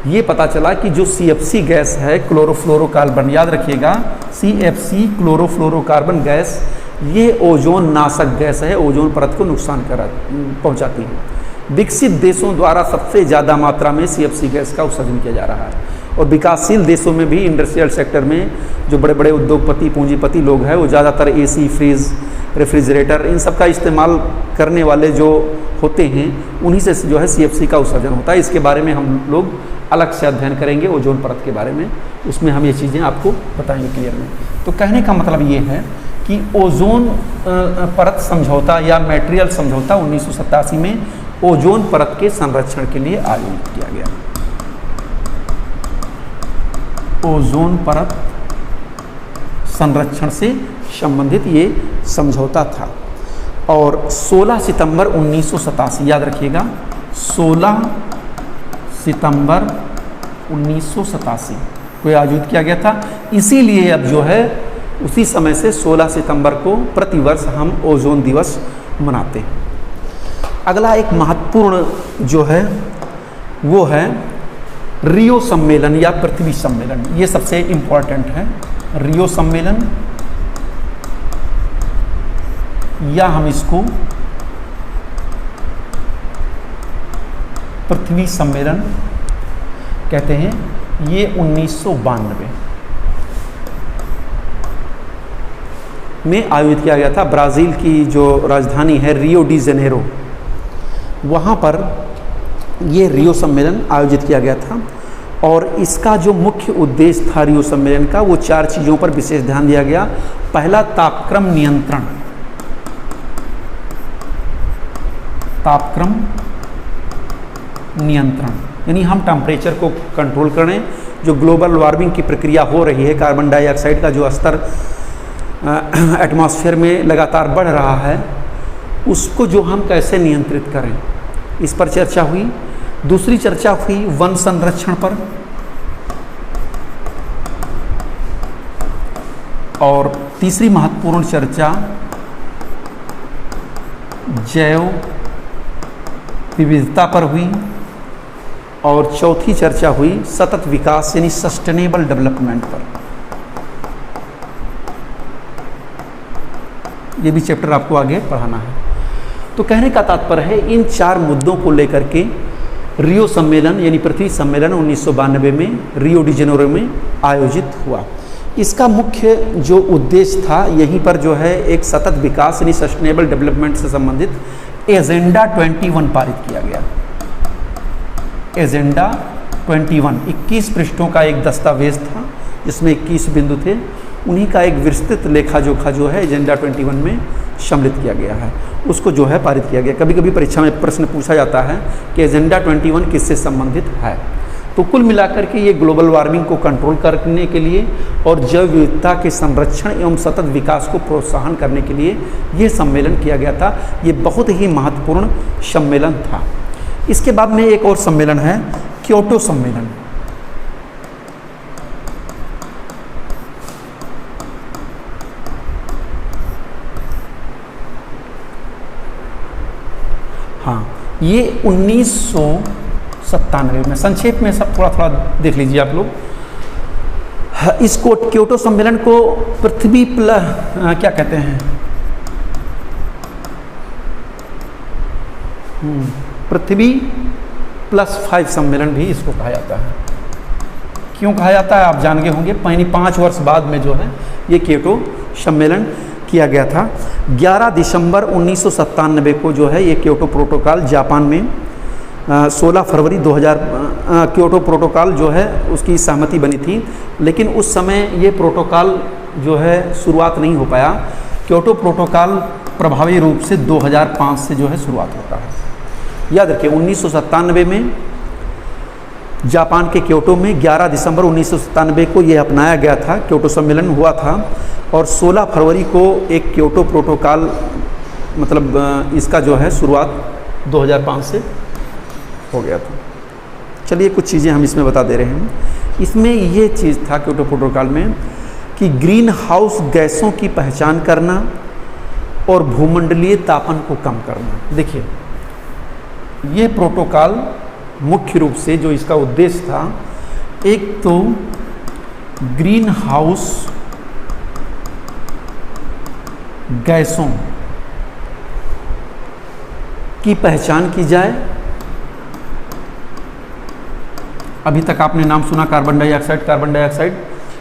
ये पता चला कि जो CFC गैस है, क्लोरोफ्लोरोकार्बन, याद रखिएगा CFC क्लोरोफ्लोरोकार्बन गैस, ये ओजोन नाशक गैस है, ओजोन परत को नुकसान पहुंचाती है। विकसित देशों द्वारा सबसे ज़्यादा मात्रा में CFC गैस का उत्सर्जन किया जा रहा है और विकासशील देशों में भी इंडस्ट्रियल सेक्टर में जो बड़े बड़े उद्योगपति, पूंजीपति लोग हैं, वो ज़्यादातर AC, फ्रिज, रेफ्रिजरेटर, इन सब का इस्तेमाल करने वाले जो होते हैं, उन्हीं से जो है CFC का उत्सर्जन होता है। इसके बारे में हम लोग अलग से अध्ययन करेंगे ओजोन परत के बारे में, उसमें हम ये चीज़ें आपको बताएंगे क्लियर में। तो कहने का मतलब ये है कि ओजोन परत समझौता या मॉन्ट्रियल समझौता 1987 में ओजोन परत के संरक्षण के लिए आयोजित किया गया। ओजोन परत संरक्षण से संबंधित ये समझौता था और 16 सितंबर 1987, याद रखिएगा 16 सितंबर 1987 को आयोजित किया गया था। इसीलिए अब जो है उसी समय से 16 सितंबर को प्रतिवर्ष हम ओजोन दिवस मनाते हैं। अगला एक महत्वपूर्ण जो है वो है रियो सम्मेलन या पृथ्वी सम्मेलन। ये सबसे इम्पोर्टेंट है। रियो सम्मेलन या हम इसको पृथ्वी सम्मेलन कहते हैं। ये 1992 में आयोजित किया गया था। ब्राज़ील की जो राजधानी है रियो डी जेनेरो, वहाँ पर ये रियो सम्मेलन आयोजित किया गया था और इसका जो मुख्य उद्देश्य था रियो सम्मेलन का, वो 4 चीज़ों पर विशेष ध्यान दिया गया। पहला, तापक्रम नियंत्रण, तापक्रम नियंत्रण, यानी हम टेम्परेचर को कंट्रोल करें जो ग्लोबल वार्मिंग की प्रक्रिया हो रही है, कार्बन डाइऑक्साइड का जो स्तर एटमॉस्फेयर में लगातार बढ़ रहा है, उसको जो हम कैसे नियंत्रित करें, इस पर चर्चा हुई। दूसरी चर्चा हुई वन संरक्षण पर, और तीसरी महत्वपूर्ण चर्चा जैव विविधता पर हुई, और चौथी चर्चा हुई सतत विकास यानी सस्टेनेबल डेवलपमेंट पर। ये भी चैप्टर आपको आगे पढ़ाना है। तो कहने का तात्पर्य है इन 4 मुद्दों को लेकर के रियो सम्मेलन यानी पृथ्वी सम्मेलन 1992 में रियो डी जेनेरो में आयोजित हुआ। इसका मुख्य जो उद्देश्य था, यहीं पर जो है एक सतत विकास यानी सस्टेनेबल डेवलपमेंट से संबंधित एजेंडा 21 पारित किया गया। एजेंडा 21 पृष्ठों का एक दस्तावेज था, जिसमें 21 बिंदु थे। उन्हीं का एक विस्तृत लेखा जोखा जो है एजेंडा 21 में सम्मिलित किया गया है, उसको जो है पारित किया गया। कभी कभी परीक्षा में प्रश्न पूछा जाता है कि एजेंडा 21 किससे संबंधित है। तो कुल मिलाकर के ये ग्लोबल वार्मिंग को कंट्रोल करने के लिए और जैव विविधता के संरक्षण एवं सतत विकास को प्रोत्साहन करने के लिए ये सम्मेलन किया गया था। ये बहुत ही महत्वपूर्ण सम्मेलन था। इसके बाद में एक और सम्मेलन है, क्योटो सम्मेलन। हाँ, ये 1997 में, संक्षेप में सब थोड़ा थोड़ा देख लीजिए आप लोग। इसको क्योटो सम्मेलन को पृथ्वी क्या कहते हैं, पृथ्वी +5 सम्मेलन भी इसको कहा जाता है। क्यों कहा जाता है आप जान गए होंगे। 5 वर्ष बाद में जो है ये क्योटो सम्मेलन किया गया था। 11 दिसंबर 1997 को जो है ये क्योटो प्रोटोकॉल जापान में 16 फरवरी 2000 क्योटो प्रोटोकॉल जो है उसकी सहमति बनी थी, लेकिन उस समय ये प्रोटोकॉल जो है शुरुआत नहीं हो पाया। क्योटो प्रोटोकॉल प्रभावी रूप से 2005 से जो है शुरुआत होता है। याद रखिए 1997 में जापान के क्योटो में 11 दिसंबर 1997 को ये अपनाया गया था, क्योटो सम्मेलन हुआ था, और 16 फरवरी को एक क्योटो प्रोटोकॉल मतलब इसका जो है शुरुआत 2005 से हो गया था। चलिए कुछ चीज़ें हम इसमें बता दे रहे हैं। इसमें ये चीज़ था क्योटो प्रोटोकॉल में कि ग्रीन हाउस गैसों की पहचान करना और भूमंडलीय तापन को कम करना। देखिए ये प्रोटोकॉल मुख्य रूप से जो इसका उद्देश्य था, एक तो ग्रीन हाउस गैसों की पहचान की जाए। अभी तक आपने नाम सुना कार्बन डाइऑक्साइड,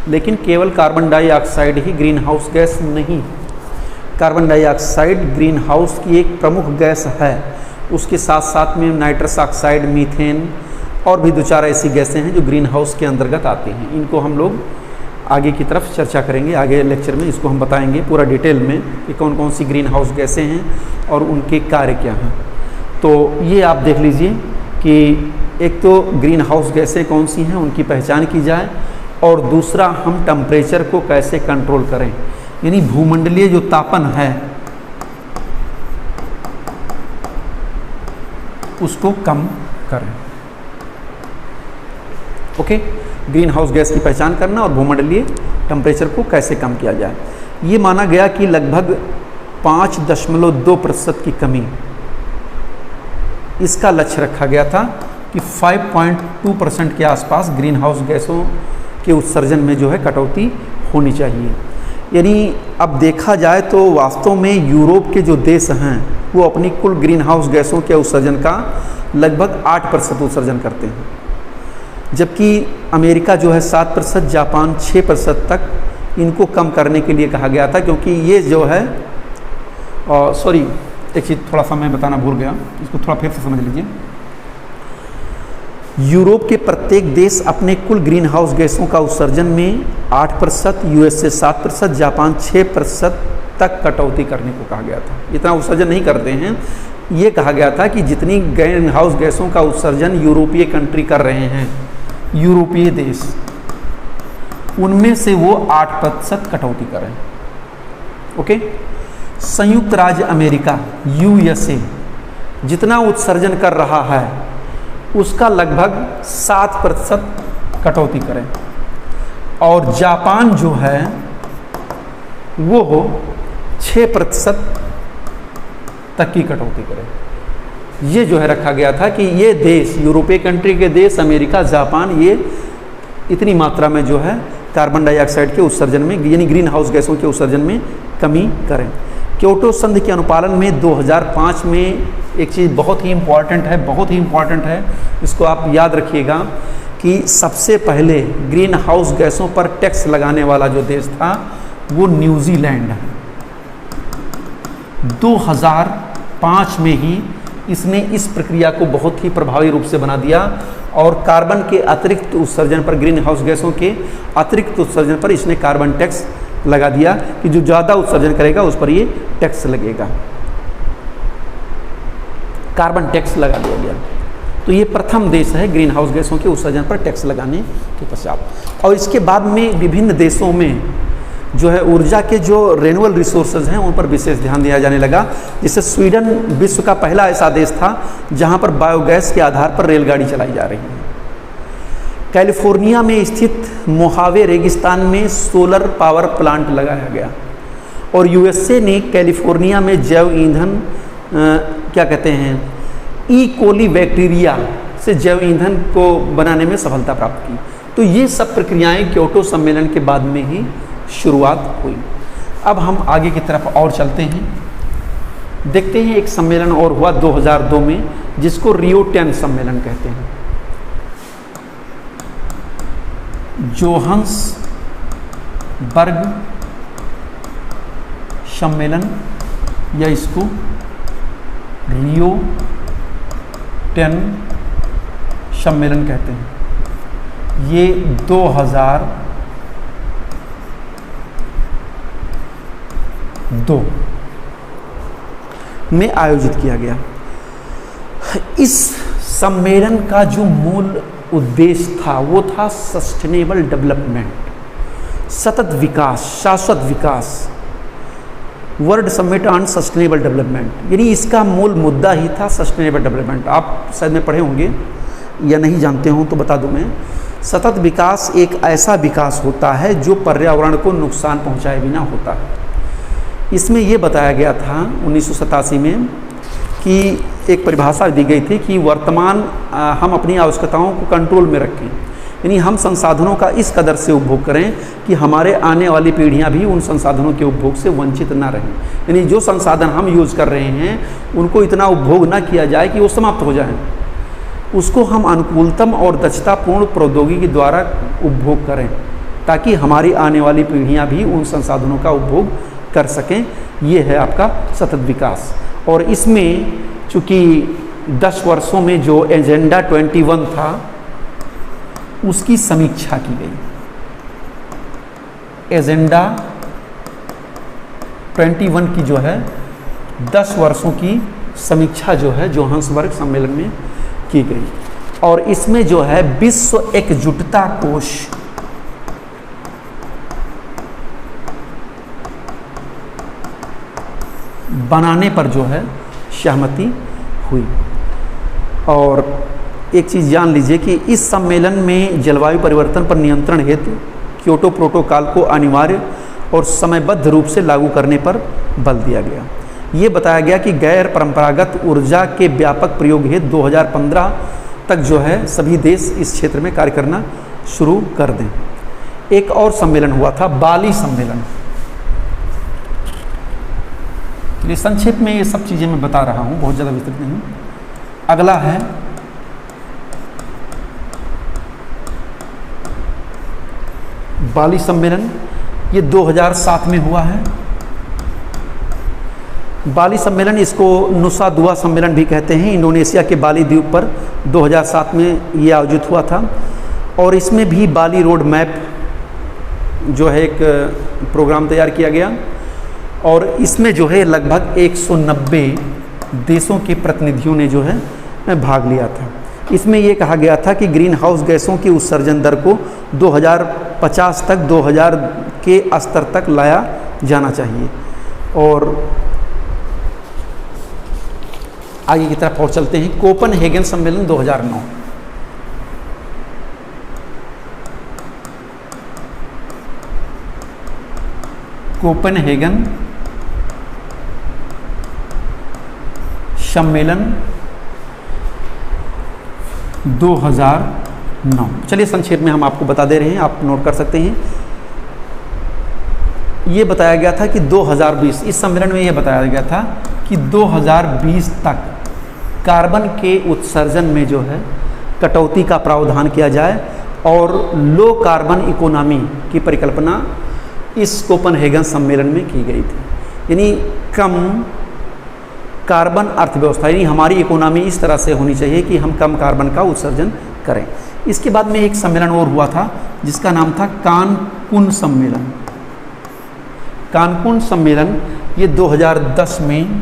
लेकिन केवल कार्बन डाइऑक्साइड ही ग्रीन हाउस गैस नहीं। कार्बन डाइऑक्साइड ग्रीन हाउस की एक प्रमुख गैस है। उसके साथ साथ में नाइट्रस ऑक्साइड, मीथेन और भी 2-4 ऐसी गैसें हैं जो ग्रीन हाउस के अंतर्गत आती हैं। इनको हम लोग आगे की तरफ चर्चा करेंगे, आगे लेक्चर में इसको हम बताएंगे पूरा डिटेल में कि कौन कौन सी ग्रीन हाउस गैसें हैं और उनके कार्य क्या हैं। तो ये आप देख लीजिए कि एक तो ग्रीन हाउस गैसें कौन सी हैं उनकी पहचान की जाए, और दूसरा हम टेम्परेचर को कैसे कंट्रोल करें, यानी भूमंडलीय जो तापन है उसको कम करें। ओके, ग्रीन हाउस गैस की पहचान करना और भूमंडलीय टेम्परेचर को कैसे कम किया जाए। ये माना गया कि लगभग 5.2% की कमी, इसका लक्ष्य रखा गया था कि 5.2% के आसपास ग्रीन हाउस गैसों के उत्सर्जन में जो है कटौती होनी चाहिए। यानी अब देखा जाए तो वास्तव में यूरोप के जो देश हैं वो अपनी कुल ग्रीन हाउस गैसों के उत्सर्जन का लगभग 8% उत्सर्जन करते हैं, जबकि अमेरिका जो है 7%, जापान 6% तक इनको कम करने के लिए कहा गया था। क्योंकि ये जो है सॉरी एक चीज़ थोड़ा सा मैं बताना भूल गया, इसको थोड़ा फिर से समझ लीजिए। यूरोप के प्रत्येक देश अपने कुल ग्रीन हाउस गैसों का उत्सर्जन में 8%, यूएसए 7%, जापान 6% तक कटौती करने को कहा गया था। इतना उत्सर्जन नहीं करते हैं। ये कहा गया था कि जितनी ग्रीन हाउस गैसों का उत्सर्जन यूरोपीय कंट्री कर रहे हैं, यूरोपीय देश, उनमें से वो 8% कटौती करें। ओके। संयुक्त राज्य अमेरिका USA जितना उत्सर्जन कर रहा है उसका लगभग 7% कटौती करें, और जापान जो है वो 6% तक की कटौती करें। ये जो है रखा गया था कि ये देश, यूरोपीय कंट्री के देश, अमेरिका, जापान, ये इतनी मात्रा में जो है कार्बन डाइऑक्साइड के उत्सर्जन में यानी ग्रीन हाउस गैसों के उत्सर्जन में कमी करें। क्योटो संधि के अनुपालन में 2005 में एक चीज़ बहुत ही इम्पॉर्टेंट है, इसको आप याद रखिएगा कि सबसे पहले ग्रीन हाउस गैसों पर टैक्स लगाने वाला जो देश था वो न्यूजीलैंड है। 2005 में ही इसने इस प्रक्रिया को बहुत ही प्रभावी रूप से बना दिया, और कार्बन के अतिरिक्त उत्सर्जन पर, ग्रीन हाउस गैसों के अतिरिक्त उत्सर्जन पर इसने कार्बन टैक्स लगा दिया कि जो ज़्यादा उत्सर्जन करेगा उस पर ये टैक्स लगेगा, कार्बन टैक्स लगा दिया गया। तो ये प्रथम देश है ग्रीन हाउस गैसों के उत्सर्जन पर टैक्स लगाने के पश्चात। और इसके बाद में विभिन्न देशों में जो है ऊर्जा के जो रेन्यूएबल रिसोर्सेज हैं उन पर विशेष ध्यान दिया जाने लगा। जैसे स्वीडन विश्व का पहला ऐसा देश था जहां पर बायोगैस के आधार पर रेलगाड़ी चलाई जा रही है। कैलिफोर्निया में स्थित मोहावे रेगिस्तान में सोलर पावर प्लांट लगाया गया, और USA ने कैलिफोर्निया में जैव ईंधन क्या कहते हैं ई कोली बैक्टीरिया से जैव ईंधन को बनाने में सफलता प्राप्त की। तो ये सब प्रक्रियाएं क्योटो सम्मेलन के बाद में ही शुरुआत हुई। अब हम आगे की तरफ और चलते हैं, देखते हैं एक सम्मेलन और हुआ 2002 में जिसको रियो 10 सम्मेलन कहते हैं। जोहान्सबर्ग सम्मेलन या इसको रियो 10 सम्मेलन कहते हैं। ये 2002 में आयोजित किया गया। इस सम्मेलन का जो मूल उद्देश्य था वो था सस्टेनेबल डेवलपमेंट, सतत विकास, शाश्वत विकास, world summit on sustainable development, यानी इसका मूल मुद्दा ही था सस्टेनेबल डेवलपमेंट। आप शायद में पढ़े होंगे या नहीं जानते हो तो बता दूं मैं। सतत विकास एक ऐसा विकास होता है जो पर्यावरण को नुकसान पहुंचाए बिना होता है। इसमें यह बताया गया था 1987 में कि एक परिभाषा दी गई थी कि वर्तमान हम अपनी आवश्यकताओं को कंट्रोल में रखें, यानी हम संसाधनों का इस कदर से उपभोग करें कि हमारे आने वाली पीढ़ियां भी उन संसाधनों के उपभोग से वंचित ना रहें। यानी जो संसाधन हम यूज़ कर रहे हैं उनको इतना उपभोग ना किया जाए कि वो समाप्त हो जाएं, उसको हम अनुकूलतम और दक्षतापूर्ण प्रौद्योगिकी द्वारा उपभोग करें ताकि हमारी आने वाली पीढ़ियां भी उन संसाधनों का उपभोग कर सकें। ये है आपका सतत विकास। और इसमें चूँकि 10 वर्षों में जो एजेंडा 21 था उसकी समीक्षा की गई। एजेंडा 21 की जो है 10 वर्षों की समीक्षा जो है जोहान्सबर्ग सम्मेलन में की गई, और इसमें जो है विश्व एकजुटता कोष बनाने पर जो है सहमति हुई। और एक चीज़ जान लीजिए कि इस सम्मेलन में जलवायु परिवर्तन पर नियंत्रण हेतु क्योटो प्रोटोकॉल को अनिवार्य और समयबद्ध रूप से लागू करने पर बल दिया गया। ये बताया गया कि गैर परंपरागत ऊर्जा के व्यापक प्रयोग हेतु 2015 तक जो है सभी देश इस क्षेत्र में कार्य करना शुरू कर दें। एक और सम्मेलन हुआ था, बाली सम्मेलन। चलिए संक्षेप में ये सब चीज़ें मैं बता रहा हूँ, बहुत ज़्यादा विस्तृत नहीं। अगला है बाली सम्मेलन, ये 2007 में हुआ है। बाली सम्मेलन, इसको नुसा दुआ सम्मेलन भी कहते हैं, इंडोनेशिया के बाली द्वीप पर 2007 में ये आयोजित हुआ था। और इसमें भी बाली रोड मैप जो है एक प्रोग्राम तैयार किया गया, और इसमें जो है लगभग 190 देशों के प्रतिनिधियों ने जो है भाग लिया था। इसमें ये कहा गया था कि ग्रीन हाउस गैसों की उत्सर्जन दर को 2050 तक 2000 के स्तर तक लाया जाना चाहिए। और आगे की तरफ और चलते हैं। कोपेनहेगन सम्मेलन 2009। कोपेनहेगन सम्मेलन 2009। चलिए संक्षेप में हम आपको बता दे रहे हैं, आप नोट कर सकते हैं। ये बताया गया था कि 2020, इस सम्मेलन में यह बताया गया था कि 2020 तक कार्बन के उत्सर्जन में जो है कटौती का प्रावधान किया जाए और लो कार्बन इकोनॉमी की परिकल्पना इस कोपेनहेगन सम्मेलन में की गई थी। यानी कम कार्बन अर्थव्यवस्था, यानी हमारी इकोनॉमी इस तरह से होनी चाहिए कि हम कम कार्बन का उत्सर्जन करें। इसके बाद में एक सम्मेलन और हुआ था जिसका नाम था कानकुन सम्मेलन। कानकुन सम्मेलन ये 2010 में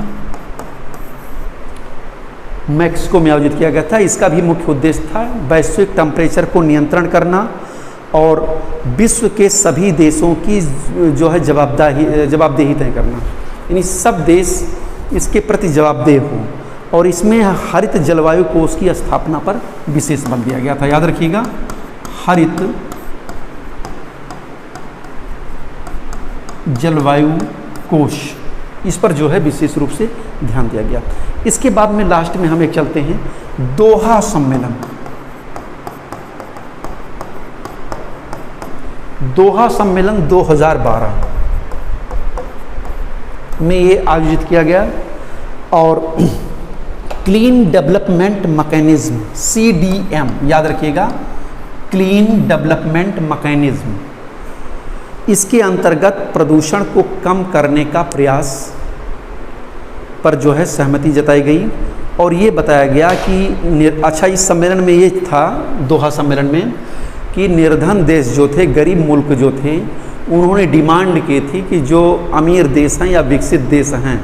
मैक्सिको में आयोजित किया गया था। इसका भी मुख्य उद्देश्य था वैश्विक टेम्परेचर को नियंत्रण करना और विश्व के सभी देशों की जो है जवाबदेही तय करना, यानी सब देश इसके प्रति जवाबदेह हों। और इसमें हरित जलवायु कोष की स्थापना पर विशेष बल दिया गया था। याद रखिएगा, हरित जलवायु कोष, इस पर जो है विशेष रूप से ध्यान दिया गया। इसके बाद में लास्ट में हम एक चलते हैं दोहा सम्मेलन। दोहा सम्मेलन 2012 में ये आयोजित किया गया और क्लीन डेवलपमेंट मैकेनिज्म CDM, याद रखिएगा, क्लीन डेवलपमेंट मैकेनिज्म, इसके अंतर्गत प्रदूषण को कम करने का प्रयास पर जो है सहमति जताई गई। और ये बताया गया कि अच्छा, इस सम्मेलन में ये था, दोहा सम्मेलन में, कि निर्धन देश जो थे, गरीब मुल्क जो थे, उन्होंने डिमांड की थी कि जो अमीर देश हैं या विकसित देश हैं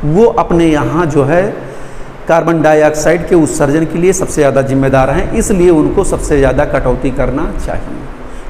वो अपने यहाँ जो है कार्बन डाइऑक्साइड के उत्सर्जन के लिए सबसे ज़्यादा जिम्मेदार हैं, इसलिए उनको सबसे ज़्यादा कटौती करना चाहिए।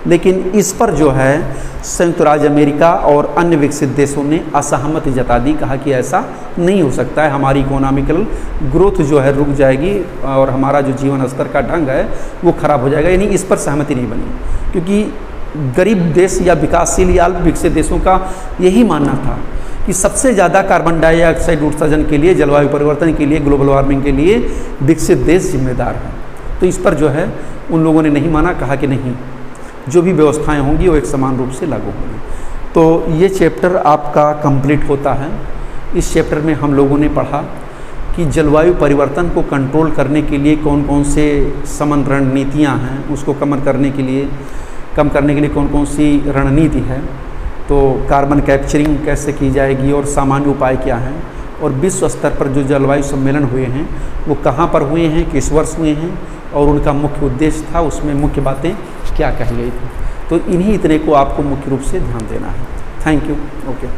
लेकिन इस पर जो है संयुक्त राज्य अमेरिका और अन्य विकसित देशों ने असहमति जता दी, कहा कि ऐसा नहीं हो सकता है, हमारी इकोनॉमिकल ग्रोथ जो है रुक जाएगी और हमारा जो जीवन स्तर का ढंग है वो खराब हो जाएगा। यानी इस पर सहमति नहीं बनी, क्योंकि गरीब देश या विकासशील या अल्प विकसित देशों का यही मानना था कि सबसे ज़्यादा कार्बन डाइऑक्साइड उत्सर्जन के लिए, जलवायु परिवर्तन के लिए, ग्लोबल वार्मिंग के लिए विकसित देश जिम्मेदार हैं। तो इस पर जो है उन लोगों ने नहीं माना, कहा कि नहीं, जो भी व्यवस्थाएं होंगी वो एक समान रूप से लागू होंगी। तो ये चैप्टर आपका कंप्लीट होता है। इस चैप्टर में हम लोगों ने पढ़ा कि जलवायु परिवर्तन को कंट्रोल करने के लिए कौन कौन से समन्वित रणनीतियाँ हैं, उसको कम करने के लिए कौन कौन सी रणनीति है, तो कार्बन कैप्चरिंग कैसे की जाएगी और सामान्य उपाय क्या हैं, और विश्व स्तर पर जो जलवायु सम्मेलन हुए हैं वो कहाँ पर हुए हैं, किस वर्ष हुए हैं और उनका मुख्य उद्देश्य था, उसमें मुख्य बातें क्या कही गई थी। तो इन्हीं इतने को आपको मुख्य रूप से ध्यान देना है। Thank you. ओके।